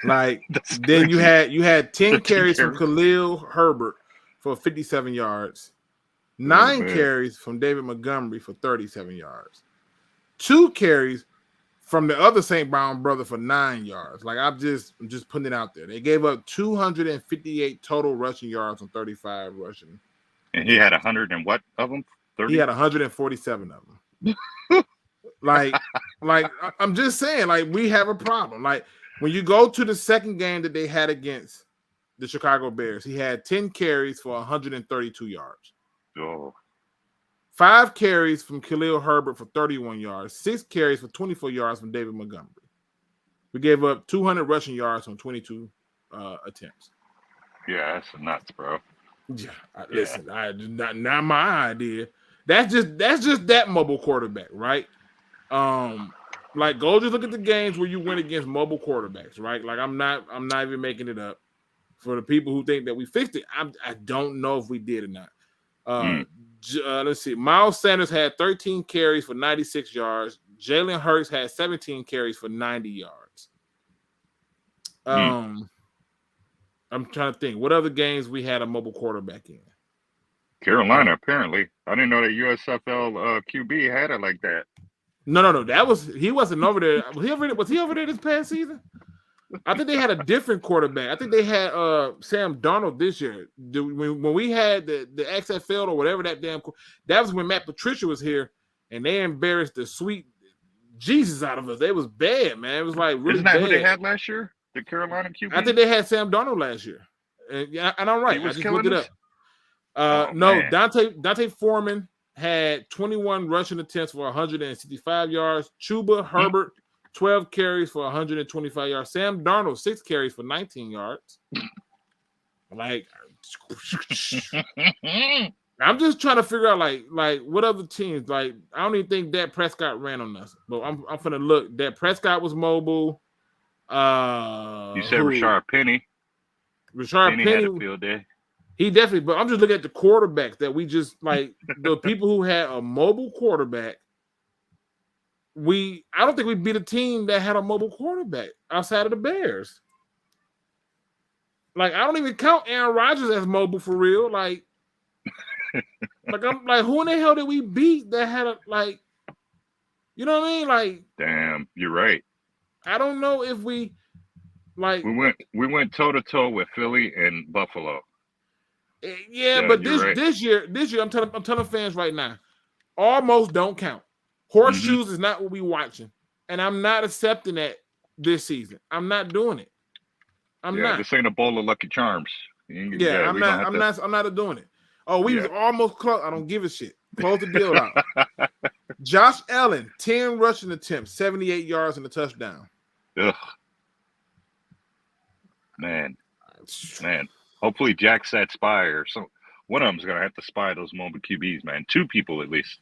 Like, then you had 10 carries from Khalil Herbert for 57 yards, 9 carries from David Montgomery for 37 yards, 2 carries from the other St. Brown brother for 9 yards. Like, I'm just putting it out there. They gave up 258 total rushing yards on 35 rushing. And he had 100 and what of them? 30? He had 147 of them. like I'm just saying, like, we have a problem. Like, when you go to the second game that they had against the Chicago Bears. He had 10 carries for 132 yards. Oh. 5 carries from Khalil Herbert for 31 yards. 6 carries for 24 yards from David Montgomery. We gave up 200 rushing yards on 22 attempts. Yeah, that's nuts, bro. Yeah, listen, not my idea. That's just that mobile quarterback, right? Like go just look at the games where you win against mobile quarterbacks, right? Like I'm not even making it up. For the people who think that we fixed it, I don't know if we did or not. Let's see. Miles Sanders had 13 carries for 96 yards. Jalen Hurts had 17 carries for 90 yards. I'm trying to think. What other games we had a mobile quarterback in? Carolina, apparently. I didn't know that USFL QB had it like that. No. He wasn't over there. Was he over there this past season? I think they had a different quarterback. I think they had Sam Darnold this year. When we had the XFL or whatever that was when Matt Patricia was here, and they embarrassed the sweet Jesus out of us. It was bad, man. It was like really Isn't that bad. who they had last year? The Carolina QB? I think they had Sam Darnold last year. And I'm right. He was I just killing looked it up. No, man. Dante Foreman had 21 rushing attempts for 165 yards. Chuba Herbert, 12 carries for 125 yards. Sam Darnold, 6 carries for 19 yards. Like, I'm just trying to figure out like what other teams. Like, I don't even think Dak Prescott ran on us, but I'm finna look. Dak Prescott was mobile. You said Rashard Penny. Rashard Penny had a field day. He definitely, but I'm just looking at the quarterbacks that we just like the people who had a mobile quarterback. I don't think we beat a team that had a mobile quarterback outside of the Bears. Like, I don't even count Aaron Rodgers as mobile for real. Like I'm like, who in the hell did we beat that had a you know what I mean? Like, damn, you're right. I don't know if we we went toe to toe with Philly and Buffalo. Yeah, but this year, I'm telling fans right now, almost don't count. Horseshoes is not what we watching, and I'm not accepting that this season. I'm not doing it. I'm not. This ain't a bowl of Lucky Charms. I'm not doing it. Oh, we was almost close. I don't give a shit. Close the deal out. Josh Allen, 10 rushing attempts, 78 yards and a touchdown. Ugh. Man. Hopefully Jack's that spy or some. One of them's gonna have to spy those mobile QBs, man. 2 people at least.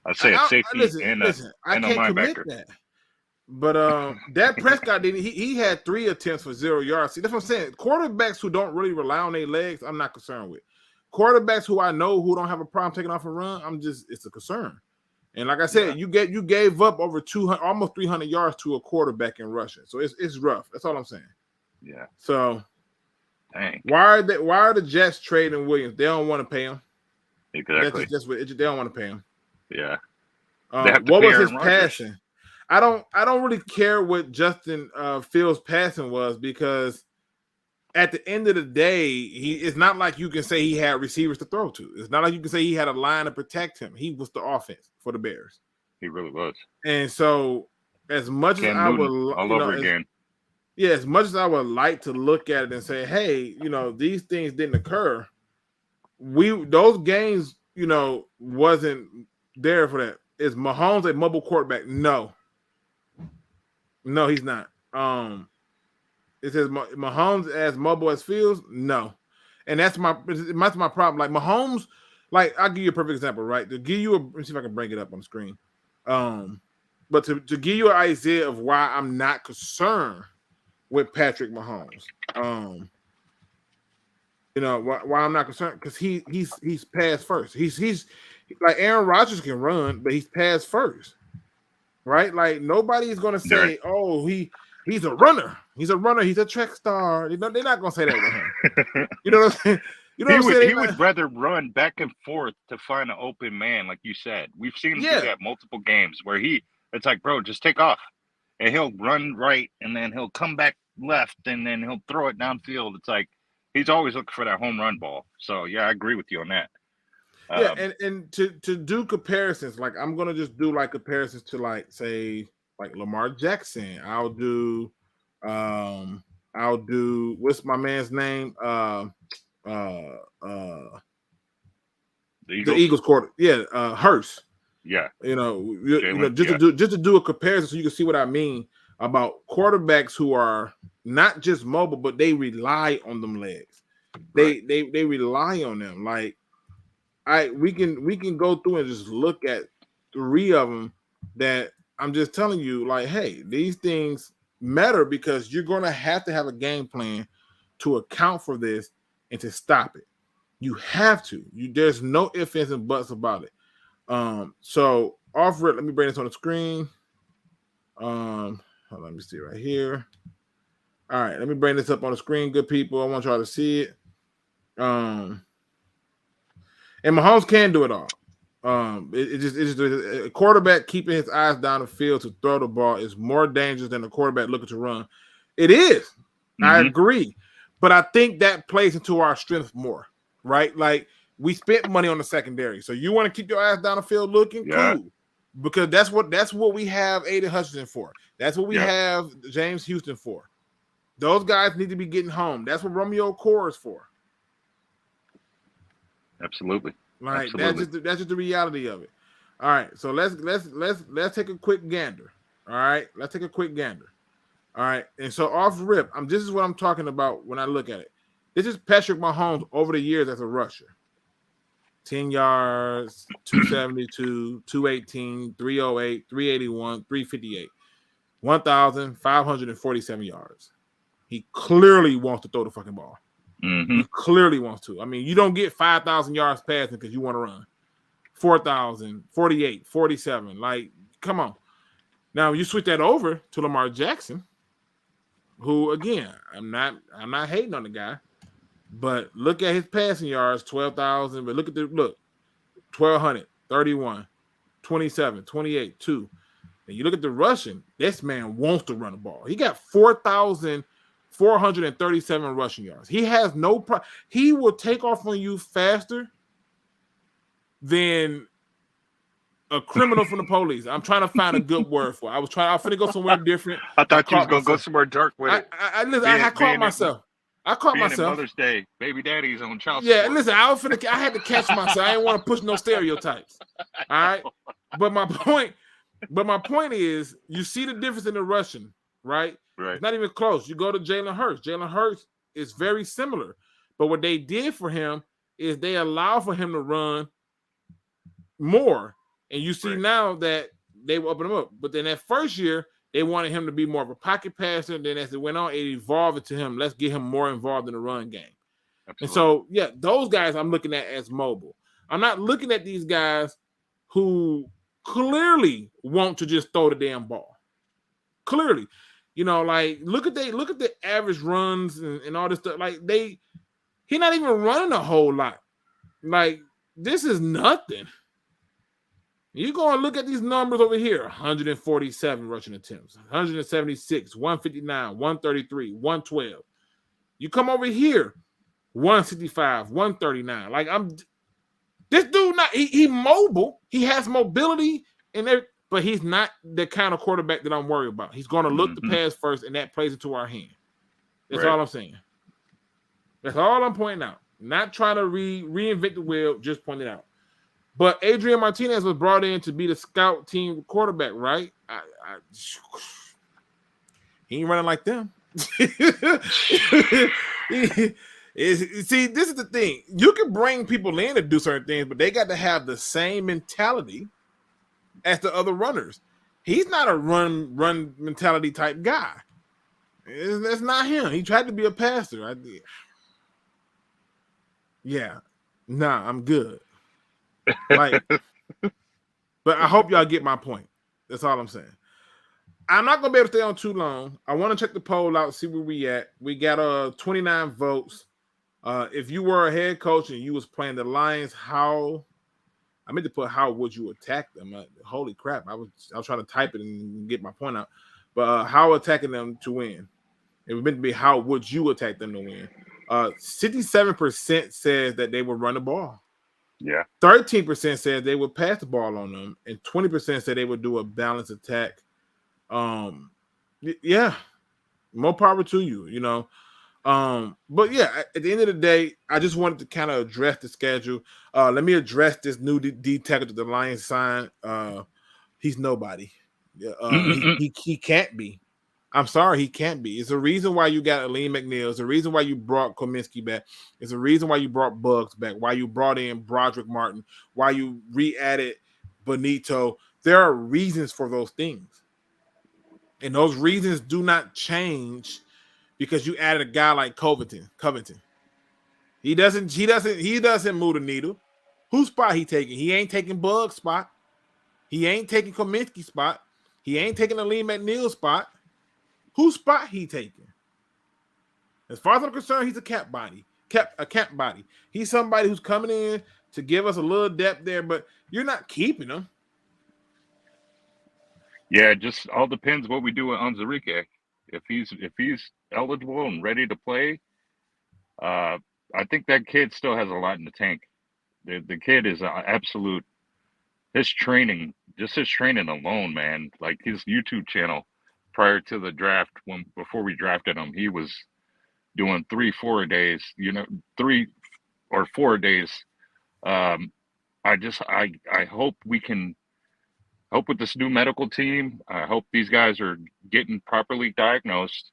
I'd say a safety and a linebacker. That. But Dak Prescott didn't. He had 3 attempts for 0 yards. See, that's what I'm saying. Quarterbacks who don't really rely on their legs, I'm not concerned with. Quarterbacks who I know who don't have a problem taking off a run, it's a concern. And like I said, you gave up over 200, almost 300 yards to a quarterback in rushing. So it's rough. That's all I'm saying. Yeah. So. Dang. Why are the Jets trading Williams? They don't want to pay him. Exactly. They don't want to pay him. Yeah. What was his passing? I don't really care what Justin Fields' passing was, because at the end of the day, it's not like you can say he had receivers to throw to. It's not like you can say he had a line to protect him. He was the offense for the Bears. He really was. And so, as much as I would all over again. Yeah, as much as I would like to look at it and say, hey, these things didn't occur, those games, wasn't there for that. Is Mahomes a mobile quarterback? No, he's not. It says Mahomes as mobile as Fields? No. And that's my problem. Like Mahomes, I'll give you a perfect example, right? To give you let me see if I can bring it up on the screen. But to give you an idea of why I'm not concerned with Patrick Mahomes. Why I'm not concerned, because he's pass first. He's like Aaron Rodgers can run, but he's pass first. Right? Like nobody's gonna say, oh, he's a runner. He's a runner, he's a track star. They're not gonna say that with him. You know what I'm saying? You know what I'm saying? He would rather run back and forth to find an open man, like you said. We've seen him do that multiple games where it's like, bro, just take off. And he'll run right, and then he'll come back left, and then he'll throw it downfield. It's like he's always looking for that home run ball. So, yeah, I agree with you on that. And to do comparisons, like I'm going to just do comparisons to say Lamar Jackson. I'll do I'll do what's my man's name? The Eagles quarter. Yeah, Hurst. Yeah. Just to do a comparison so you can see what I mean about quarterbacks who are not just mobile, but they rely on them legs. They rely on them. Like we can go through and just look at 3 of them that I'm just telling you, like, hey, these things matter because you're going to have a game plan to account for this and to stop it. You have to. There's no ifs, ands, and buts about it. So off rip, let me bring this on the screen. Hold on, let me see right here. All right, let me bring this up on the screen, good people. I want y'all to see it. And Mahomes can do it all. It's just a quarterback keeping his eyes down the field to throw the ball is more dangerous than a quarterback looking to run. It is. Mm-hmm. I agree. But I think that plays into our strength more, right? Like, we spent money on the secondary. So you want to keep your ass down the field looking? Yeah. Cool. Because that's what we have Aiden Hutchinson for. That's what we have James Houston for. Those guys need to be getting home. That's what Romeo Core is for. Absolutely. Like, that's just the reality of it. All right, so let's take a quick gander. All right, let's take a quick gander. All right, and so off rip, this is what I'm talking about when I look at it. This is Patrick Mahomes over the years as a rusher. 10 yards, 272, 218, 308, 381, 358, 1,547 yards. He clearly wants to throw the fucking ball. Mm-hmm. He clearly wants to. I mean, you don't get 5,000 yards passing because you want to run. 4,000, 48, 47. Like, come on. Now, you switch that over to Lamar Jackson, who, again, I'm not hating on the guy, but look at his passing yards, 12,000. But look, 1,200, 31, 27, 28, 2. And you look at the rushing, this man wants to run the ball. He got 4,437 rushing yards. He has no problem. He will take off on you faster than a criminal from the police. I'm trying to find a good word for it. I was finna go somewhere different. I thought you was going to go somewhere dark with it. I caught myself. Mother's Day, baby daddy's on child support. Yeah, listen, I had to catch myself. I didn't want to push no stereotypes. All right. But my point is, you see the difference in the rushing, right? Right. It's not even close. You go to Jalen Hurts. Jalen Hurts is very similar. But what they did for him is they allow for him to run more. And you see now that they were upping him up. But then that first year, they wanted him to be more of a pocket passer. And then as it went on, it evolved into him. Let's get him more involved in the run game. Absolutely. And so, those guys I'm looking at as mobile. I'm not looking at these guys who clearly want to just throw the damn ball. Clearly. Like, look at the average runs and all this stuff. Like, he's not even running a whole lot. Like, this is nothing. You go and look at these numbers over here: 147 rushing attempts, 176, 159, 133, 112. You come over here, 165, 139. Like, this dude he mobile. He has mobility in there, but he's not the kind of quarterback that I'm worried about. He's going to look the pass first, and that plays into our hand. That's all I'm saying. That's all I'm pointing out. Not trying to reinvent the wheel, just pointing it out. But Adrian Martinez was brought in to be the scout team quarterback, right? He ain't running like them. See, this is the thing. You can bring people in to do certain things, but they got to have the same mentality as the other runners. He's not a run mentality type guy. That's not him. He tried to be a passer. I'm good. Like, but I hope y'all get my point. That's all I'm saying. I'm not gonna be able to stay on too long. I want to check the poll out, see where we at. We got 29 votes. If you were a head coach and you was playing the Lions, how would you attack them? Holy crap! I was trying to type it and get my point out. But how attacking them to win? It was meant to be how would you attack them to win? 67% says that they would run the ball. Yeah. 13% said they would pass the ball on them, and 20% said they would do a balanced attack. More power to you, you know. But yeah, at the end of the day, I just wanted to kind of address the schedule. Let me address this new D tackle that the Lions signed. He's nobody. He can't be. I'm sorry, he can't be. It's a reason why you got Aleem McNeil. It's a reason why you brought Cominsky back. It's a reason why you brought Bugs back. Why you brought in Broderick Martin. Why you re-added Benito. There are reasons for those things, and those reasons do not change because you added a guy like Covington. He doesn't move the needle. Whose spot he taking? He ain't taking Bug's spot. He ain't taking Cominsky's spot. He ain't taking Aleem McNeil's spot. Whose spot he taking? As far as I'm concerned, he's a camp body. He's somebody who's coming in to give us a little depth there, but you're not keeping him. Yeah, it just all depends what we do with Onwuzurike. If he's eligible and ready to play, I think that kid still has a lot in the tank. The kid is an absolute. His training alone, man. Like his YouTube channel prior to the draft, before we drafted him, he was doing 3-4 days. 3 or 4 days. I hope we can. Hope with this new medical team, I hope these guys are getting properly diagnosed.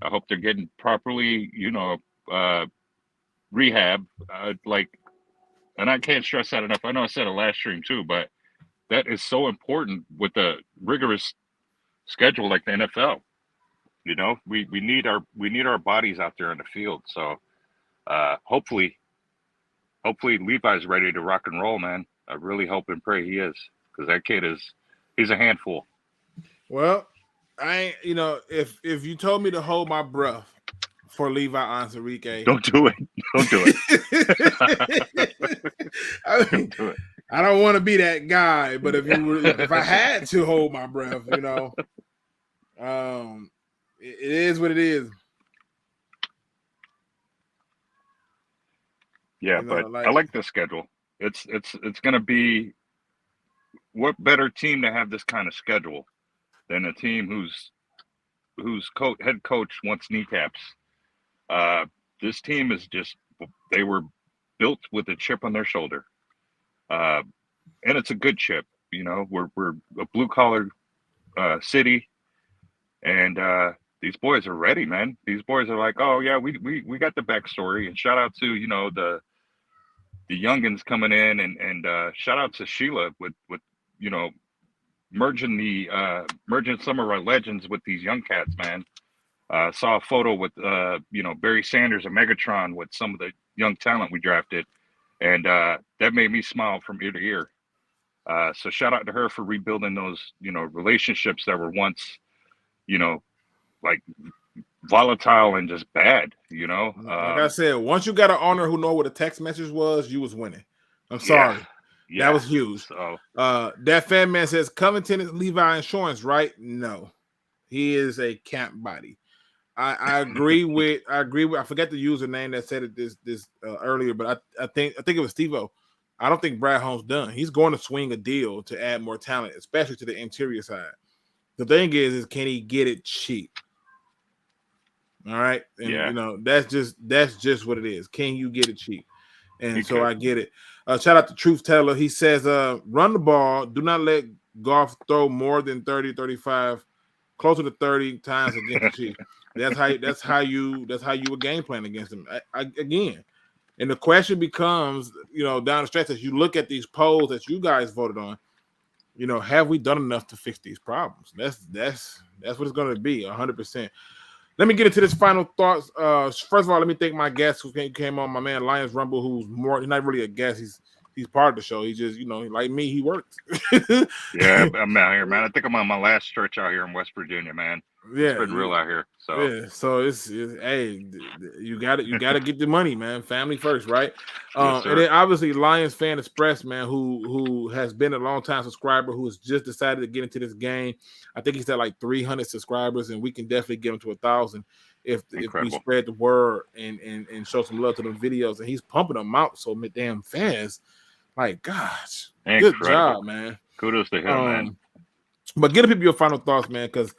I hope they're getting properly, rehab. And I can't stress that enough. I know I said it last stream too, but that is so important with a rigorous schedule like the NFL. We need our bodies out there in the field. So hopefully Levi's ready to rock and roll, man. I really hope and pray he is, because that kid he's a handful. Well, if you told me to hold my breath for Levi Onwuzurike, don't do it. Don't do it. Don't do it. I don't want to be that guy, but if I had to hold my breath, it is what it is. Yeah, but I like this schedule. It's going to be. What better team to have this kind of schedule than a team whose head coach wants kneecaps? This team is they were built with a chip on their shoulder, and it's a good chip. We're a blue collar city, and these boys are ready, man. These boys are like, oh yeah, we got the backstory. And shout out to the youngins coming in, and shout out to Sheila with merging some of our legends with these young cats, man. Saw a photo with Barry Sanders and Megatron with some of the young talent we drafted, and that made me smile from ear to ear. So shout out to her for rebuilding those relationships that were once like volatile and just bad. Like I said, once you got an owner who know what a text message was, you was winning. I'm sorry. Yeah, that was huge. So, that fan man says Covington is Levi Insurance, right? No, he is a camp body. I agree with. I forget the username that said it this earlier, but I think it was Steve-O. I don't think Brad Holmes done. He's going to swing a deal to add more talent, especially to the interior side. The thing is can he get it cheap? All right, and that's just what it is. Can you get it cheap? And so I get it. Shout out to Truth Teller. He says, run the ball. Do not let Goff throw more than 30, 35, closer to 30 times against the Chiefs. That's how you would game plan against them. Again. And the question becomes, down the stretch, as you look at these polls that you guys voted on, have we done enough to fix these problems? That's what it's going to be, 100%. Let me get into this final thoughts. First of all, let me thank my guest who came on, my man Lions Rumble, who's he's not really a guest. He's part of the show. He just, like me, he works. Yeah, I'm out here, man. I think I'm on my last stretch out here in West Virginia, man. Yeah, it's been real out here. So yeah, so it's hey, you got to get the money, man. Family first, right? Yes, and then obviously Lions Fan Express, man, who has been a long time subscriber, who has just decided to get into this game. I think he's at like 300 subscribers, and we can definitely get him to 1,000 if we spread the word and show some love to them videos. And he's pumping them out so damn fast. Like, gosh, good job, man. Kudos to him, man. But get people your final thoughts, man, because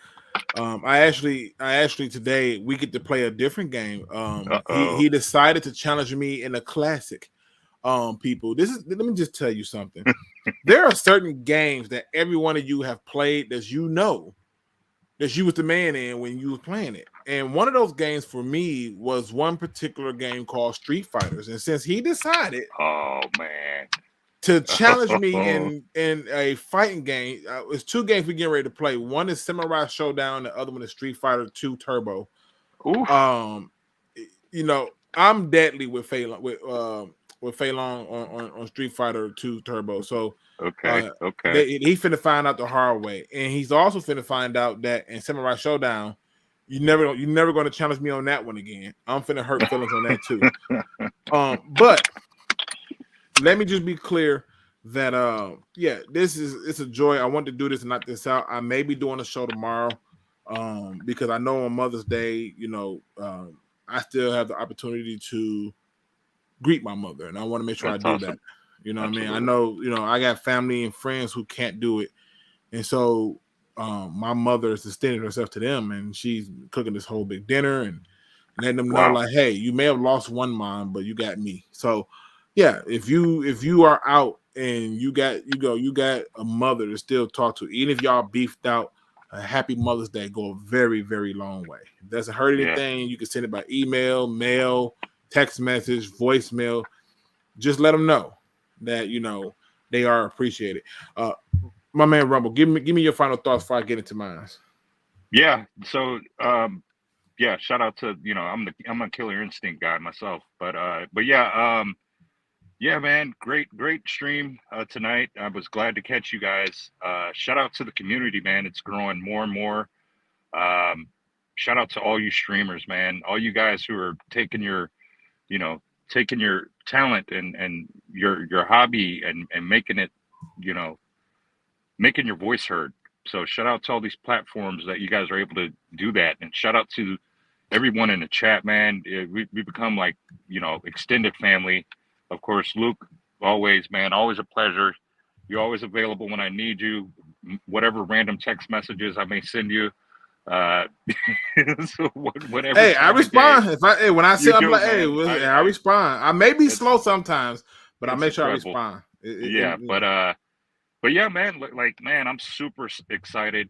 I actually today we get to play a different game. Uh-oh. He decided to challenge me in a classic. People, let me just tell you something. There are certain games that every one of you have played that you was the man in when you was playing it. And one of those games for me was one particular game called Street Fighters. And since he decided Oh man. to challenge me in a fighting game, it's two games we getting ready to play. One is Samurai Showdown, the other one is Street Fighter 2 Turbo. Oof. You know, I'm deadly with Fei Long on Street Fighter 2 Turbo. So Okay. he finna find out the hard way, and he's also finna find out that in Samurai Showdown, you never going to challenge me on that one again. I'm finna hurt feelings on that too. But let me just be clear that it's a joy. I want to do this and knock this out. I may be doing a show tomorrow, because I know on Mother's Day, I still have the opportunity to greet my mother, and I want to make sure That's I do awesome. that. You know Absolutely. what I mean? I know, I got family and friends who can't do it. And so my mother has extended herself to them, and she's cooking this whole big dinner and letting them know, like, hey, you may have lost one mom, but you got me. So yeah, if you are out and you got a mother to still talk to, even if y'all beefed out, a happy Mother's Day go a very, very long way. If it doesn't hurt anything, you can send it by email, mail, text message, voicemail. Just let them know that they are appreciated. My man Rumble, give me your final thoughts before I get into mine. Yeah. So shout out to I'm a Killer Instinct guy myself, but man, great stream tonight. I was glad to catch you guys. Shout out to the community, man. It's growing more and more. Shout out to all you streamers, man. All you guys who are taking your talent and your hobby and making it, making your voice heard. So shout out to all these platforms that you guys are able to do that. And shout out to everyone in the chat, man. We become like, extended family. Of course, Luke, always a pleasure. You're always available when I need you, whatever random text messages I may send you. So whatever. Hey, I respond. When I see, I'm like, hey, I respond. I may be slow sometimes, but I make sure incredible. I respond. But yeah, man, man, I'm super excited.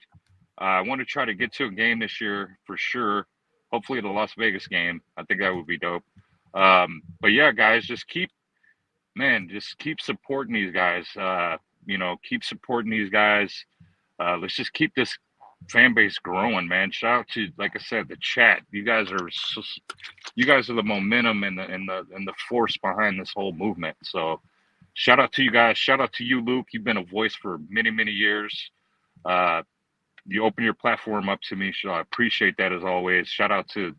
I want to try to get to a game this year for sure. Hopefully the Las Vegas game. I think that would be dope. But yeah, guys, just keep supporting these guys. Keep supporting these guys. Let's just keep this fan base growing, man. Shout out to, like I said, the chat. You guys are the momentum and the force behind this whole movement. So shout out to you guys. Shout out to you, Luke. You've been a voice for many, many years. You open your platform up to me, so I appreciate that as always. Shout out to,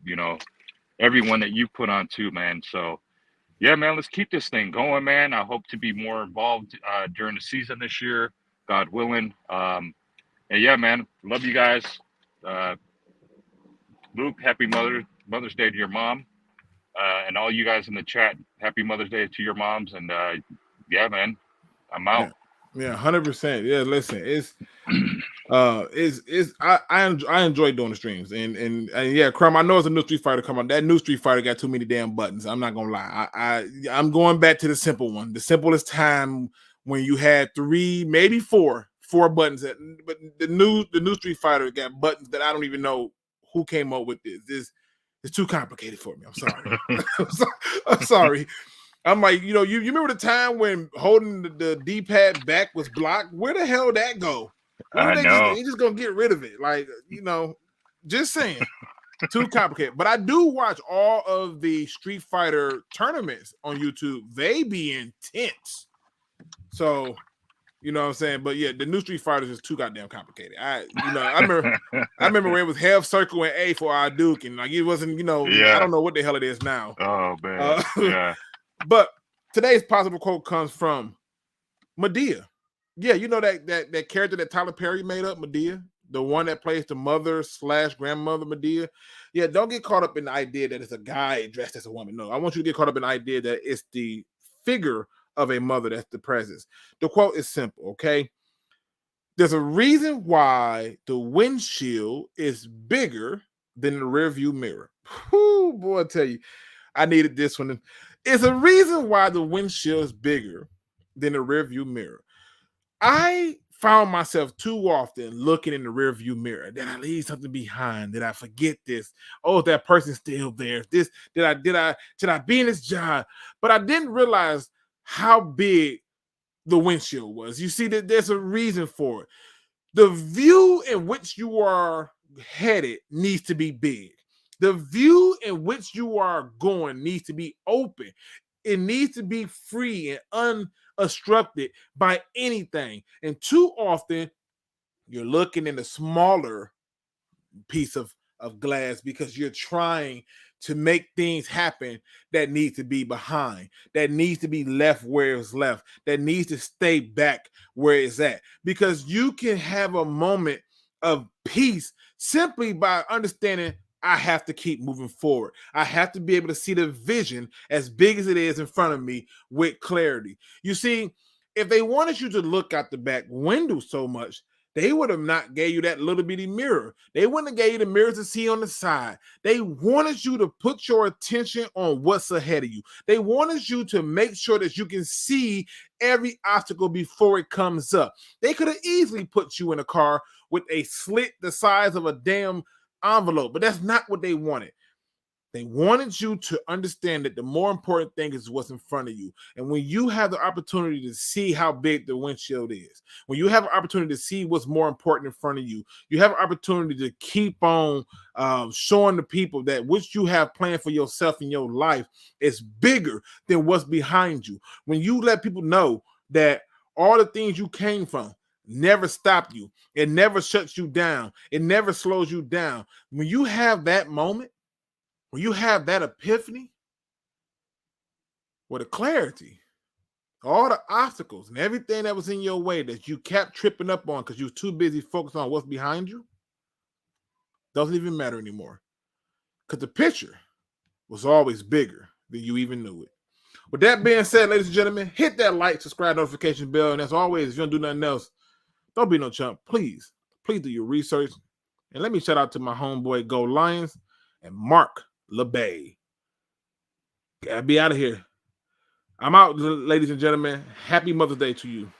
everyone that you put on too, man. So yeah, man, let's keep this thing going, man. I hope to be more involved during the season this year, God willing. And yeah, man, love you guys. Luke, happy Mother's Day to your mom. And all you guys in the chat, happy Mother's Day to your moms. And yeah, man, I'm out. Yeah, 100%. Yeah, listen, I enjoy doing the streams, and yeah, Crumb, I know it's a new Street Fighter come on. That new Street Fighter got too many damn buttons. I'm not gonna lie. I'm going back to the simple one, the simplest time when you had 3, maybe 4 buttons. But the new Street Fighter got buttons that I don't even know who came up with this. It's too complicated for me. I'm sorry. I'm sorry. I'm like, you remember the time when holding the D-pad back was blocked? Where the hell that go? I know. They just gonna get rid of it. Like, just saying. Too complicated. But I do watch all of the Street Fighter tournaments on YouTube. They be intense. So, you know what I'm saying? But yeah, the new Street Fighters is too goddamn complicated. I remember where it was half circle and A for our Duke, and like it wasn't, I don't know what the hell it is now. Oh man. Yeah. But today's possible quote comes from Medea. Yeah, that character that Tyler Perry made up, Medea, the one that plays the mother/grandmother Medea. Yeah, don't get caught up in the idea that it's a guy dressed as a woman. No, I want you to get caught up in the idea that it's the figure of a mother that's the presence. The quote is simple, okay? There's a reason why the windshield is bigger than the rearview mirror. Whoo, boy, I tell you, I needed this one. It's a reason why the windshield is bigger than the rearview mirror. I found myself too often looking in the rearview mirror. Did I leave something behind? Did I forget this? Oh, that person's still there. This should I be in this job? But I didn't realize how big the windshield was. You see that there's a reason for it. The view in which you are headed needs to be big. The view in which you are going needs to be open. It needs to be free and unobstructed by anything. And too often, you're looking in a smaller piece of glass because you're trying to make things happen that need to be behind, that needs to be left where it's left, that needs to stay back where it's at. Because you can have a moment of peace simply by understanding I have to keep moving forward. I have to be able to see the vision as big as it is in front of me with clarity. You see, if they wanted you to look out the back window so much, they would have not gave you that little bitty mirror. They wouldn't have gave you the mirrors to see on the side. They wanted you to put your attention on what's ahead of you. They wanted you to make sure that you can see every obstacle before it comes up. They could have easily put you in a car with a slit the size of a damn envelope, but that's not what they wanted. They wanted you to understand that the more important thing is what's in front of you. And when you have the opportunity to see how big the windshield is, when you have an opportunity to see what's more important in front of you, you have an opportunity to keep on showing the people that what you have planned for yourself in your life is bigger than what's behind you. When you let people know that all the things you came from never stopped you, it never shuts you down, it never slows you down. When you have that moment, when you have that epiphany, with the clarity, all the obstacles and everything that was in your way that you kept tripping up on because you were too busy focused on what's behind you, doesn't even matter anymore. Because the picture was always bigger than you even knew it. With that being said, ladies and gentlemen, hit that like, subscribe, notification bell. And as always, if you don't do nothing else, don't be no chump. Please do your research. And let me shout out to my homeboy Go Lions and Mark LeBay. Gotta be out of here. I'm out, ladies and gentlemen. Happy Mother's Day to you.